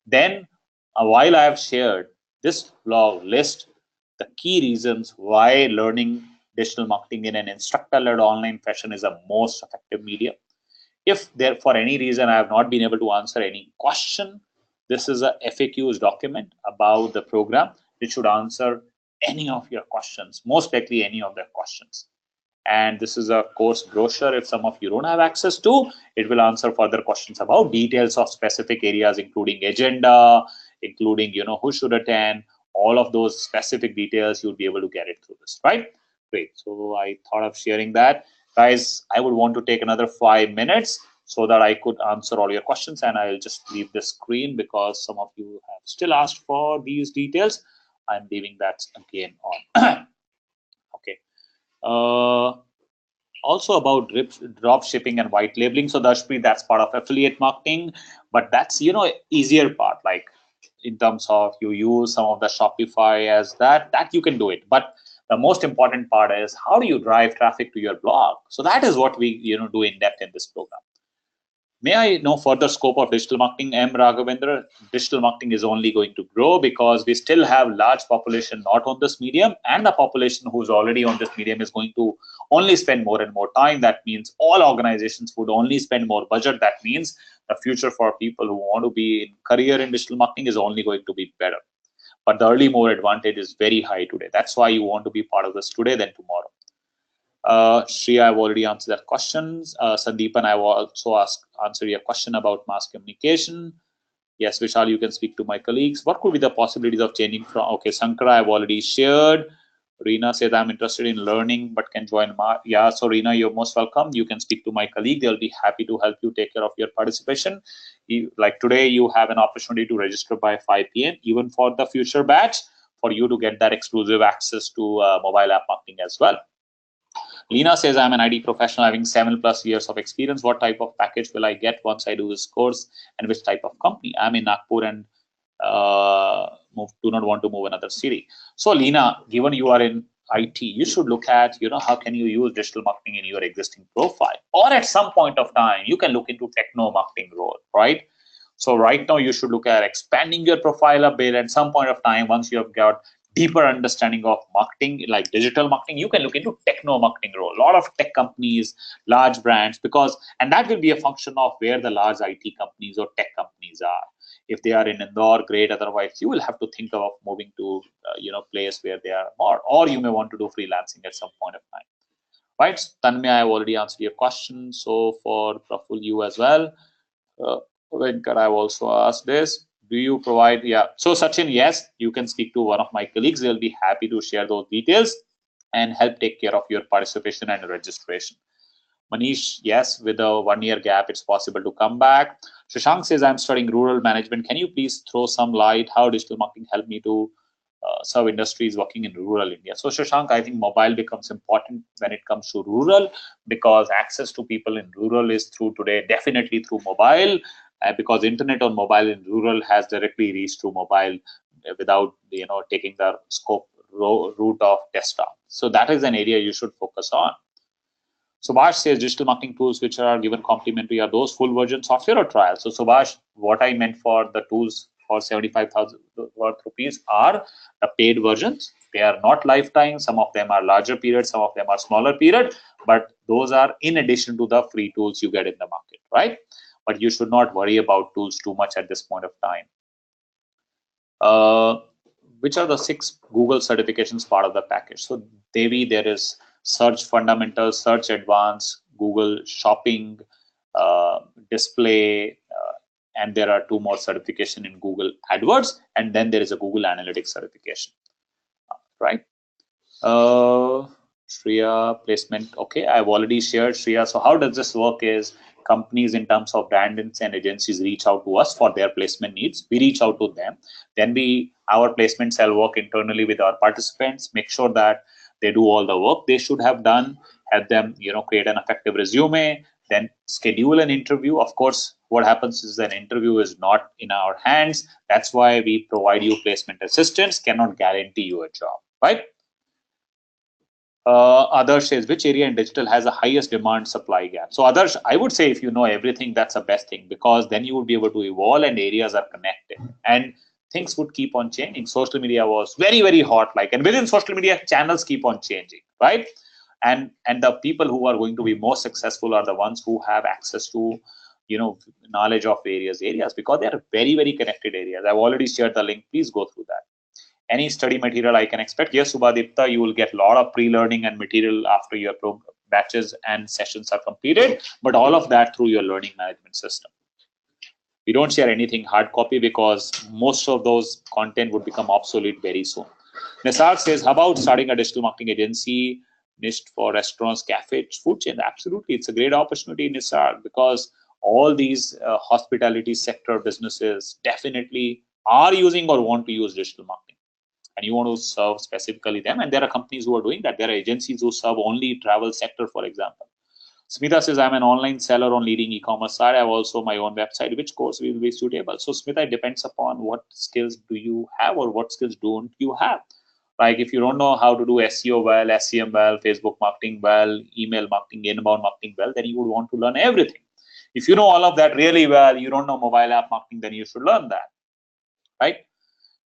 Then, while I have shared this blog list, the key reasons why learning digital marketing in an instructor-led online fashion is a most effective medium. If there, for any reason, I have not been able to answer any question, this is a FAQs document about the program. It should answer any of your questions, most likely any of their questions. And this is a course brochure. If some of you don't have access to, it will answer further questions about details of specific areas, including agenda, including who should attend, all of those specific details. You'll be able to get it through this, right? Great. So I thought of sharing that. Guys, I would want to take another 5 minutes so that I could answer all your questions, and I'll just leave the screen because some of you have still asked for these details. I'm leaving that again on. Okay. Also about drop shipping and white labeling. So Darshpreet, that's part of affiliate marketing, but that's easier part. Like in terms of you use some of the Shopify as that you can do it. But the most important part is, how do you drive traffic to your blog? So that is what we do in depth in this program. May I know further scope of digital marketing? M. Raghavendra, digital marketing is only going to grow because we still have large population not on this medium, and the population who's already on this medium is going to only spend more and more time. That means all organizations would only spend more budget. That means the future for people who want to be in career in digital marketing is only going to be better. But the early mover advantage is very high today. That's why you want to be part of this today than tomorrow. Shreya, I've already answered that questions. Sandeepan, I will also answer your question about mass communication. Yes, Vishal, you can speak to my colleagues. What could be the possibilities of changing from? Okay, Sankara, I've already shared. Reena says, I'm interested in learning but can join. Yeah, so Reena, you're most welcome. You can speak to my colleague. They'll be happy to help you take care of your participation. Like today, you have an opportunity to register by 5 p.m. even for the future batch, for you to get that exclusive access to mobile app marketing as well. Lena says, I'm an IT professional having 7+ years of experience. What type of package will I get once I do this course, and which type of company? I'm in Nagpur and do not want to move another city. So Lena, given you are in IT, you should look at, how can you use digital marketing in your existing profile, or at some point of time you can look into techno marketing role, right? So right now you should look at expanding your profile a bit. At some point of time, once you have got deeper understanding of marketing, like digital marketing, you can look into techno marketing role. A lot of tech companies, large brands, and that will be a function of where the large IT companies or tech companies are. If they are in Indore, great. Otherwise, you will have to think of moving to place where they are more, or you may want to do freelancing at some point of time. Right, Tanmay, I have already answered your question. So for Praful, you as well. Venkat, I've also asked this. Do you provide? Yeah. So Sachin, yes, you can speak to one of my colleagues. They'll be happy to share those details and help take care of your participation and registration. Manish, yes, with a 1-year gap, it's possible to come back. Shashank says, I'm studying rural management. Can you please throw some light how digital marketing helped me to serve industries working in rural India? So Shashank, I think mobile becomes important when it comes to rural, because access to people in rural is through today, definitely through mobile, because internet on mobile in rural has directly reached through mobile without taking the scope route of desktop. So that is an area you should focus on. Subhash says digital marketing tools which are given complimentary, are those full version software or trial? So Subhash, what I meant for the tools for 75,000 worth rupees are the paid versions. They are not lifetime. Some of them are larger period, some of them are smaller period, but those are in addition to the free tools you get in the market, right? But you should not worry about tools too much at this point of time. Which are the 6 Google certifications part of the package? So Devi, there is Search Fundamentals, Search Advanced, Google Shopping, Display, and there are 2 more certification in Google AdWords, and then there is a Google Analytics certification, right? Shreya, placement. Okay, I've already shared, Shreya. So how does this work is, companies in terms of brands and agencies reach out to us for their placement needs. We reach out to them. Then our placement cell work internally with our participants, make sure that they do all the work they should have done, help them, create an effective resume, then schedule an interview. Of course, what happens is an interview is not in our hands. That's why we provide you placement assistance, cannot guarantee you a job, right? Others says, which area in digital has the highest demand supply gap? So others, I would say if you know everything, that's the best thing, because then you would be able to evolve and areas are connected and things would keep on changing. Social media was very, very hot, and within social media, channels keep on changing, right? And the people who are going to be most successful are the ones who have access to, knowledge of various areas, because they are very, very connected areas. I've already shared the link. Please go through that. Any study material I can expect? Yes, Subhadipta, you will get a lot of pre-learning and material after your batches and sessions are completed, but all of that through your learning management system. We don't share anything hard copy because most of those content would become obsolete very soon. Nisar says, how about starting a digital marketing agency niched for restaurants, cafes, food chains? Absolutely, it's a great opportunity, Nisar, because all these hospitality sector businesses definitely are using or want to use digital marketing. And you want to serve specifically them. And there are companies who are doing that. There are agencies who serve only travel sector, for example. Smita says, I'm an online seller on leading e-commerce site. I have also my own website. Which course will be suitable? So Smita, it depends upon what skills do you have or what skills don't you have. Like if you don't know how to do SEO well, SEM well, Facebook marketing well, email marketing, inbound marketing well, then you would want to learn everything. If you know all of that really well, you don't know mobile app marketing, then you should learn that, right?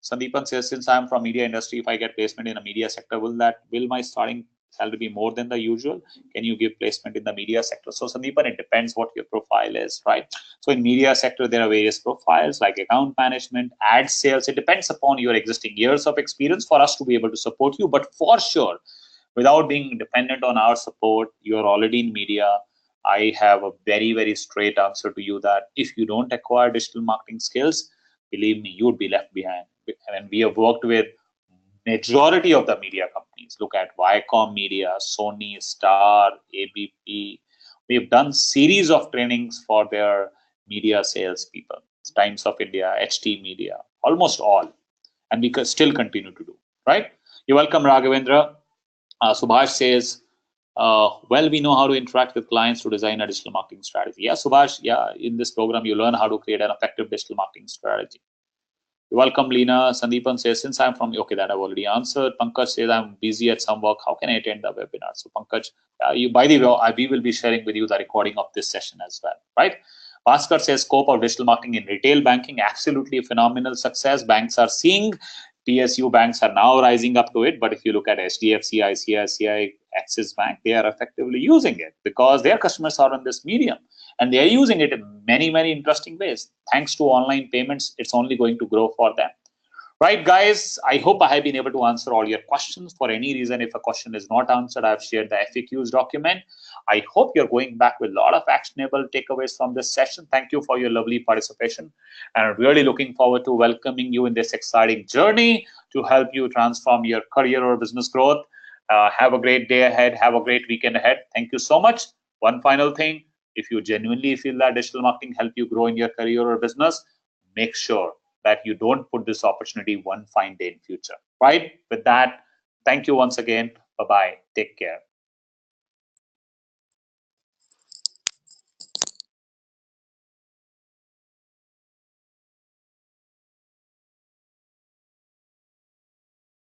Sandeepan says, since I'm from media industry, if I get placement in a media sector, will my starting salary be more than the usual? Can you give placement in the media sector? So Sandeepan, it depends what your profile is, right? So in media sector, there are various profiles like account management, ad sales. It depends upon your existing years of experience for us to be able to support you. But for sure, without being dependent on our support, you're already in media. I have a very, very straight answer to you that if you don't acquire digital marketing skills, believe me, you would be left behind. And we have worked with majority of the media companies. Look at Viacom Media, Sony, Star, ABP. We've done series of trainings for their media sales people. Times of India, HT Media, almost all. And we still continue to do, right? You're welcome, Raghavendra. Subhash says, well, we know how to interact with clients to design a digital marketing strategy. Yeah, Subhash, yeah, in this program, you learn how to create an effective digital marketing strategy. You're welcome, Lena. Sandeepan says, since I'm from, okay, that I've already answered. Pankaj says, I'm busy at some work. How can I attend the webinar? So Pankaj, by the way, we will be sharing with you the recording of this session as well, right? Bhaskar says, scope of digital marketing in retail banking, absolutely a phenomenal success. Banks are seeing, PSU banks are now rising up to it. But if you look at HDFC, ICICI, Axis Bank, they are effectively using it because their customers are on this medium. And they are using it in many, many interesting ways. Thanks to online payments, it's only going to grow for them. Right, guys, I hope I have been able to answer all your questions. For any reason, if a question is not answered, I've shared the FAQs document. I hope you're going back with a lot of actionable takeaways from this session. Thank you for your lovely participation. And I'm really looking forward to welcoming you in this exciting journey to help you transform your career or business growth. Have a great day ahead. Have a great weekend ahead. Thank you so much. One final thing. If you genuinely feel that digital marketing help you grow in your career or business, make sure that you don't put this opportunity one fine day in future. Right? With that, thank you once again. Bye-bye. Take care.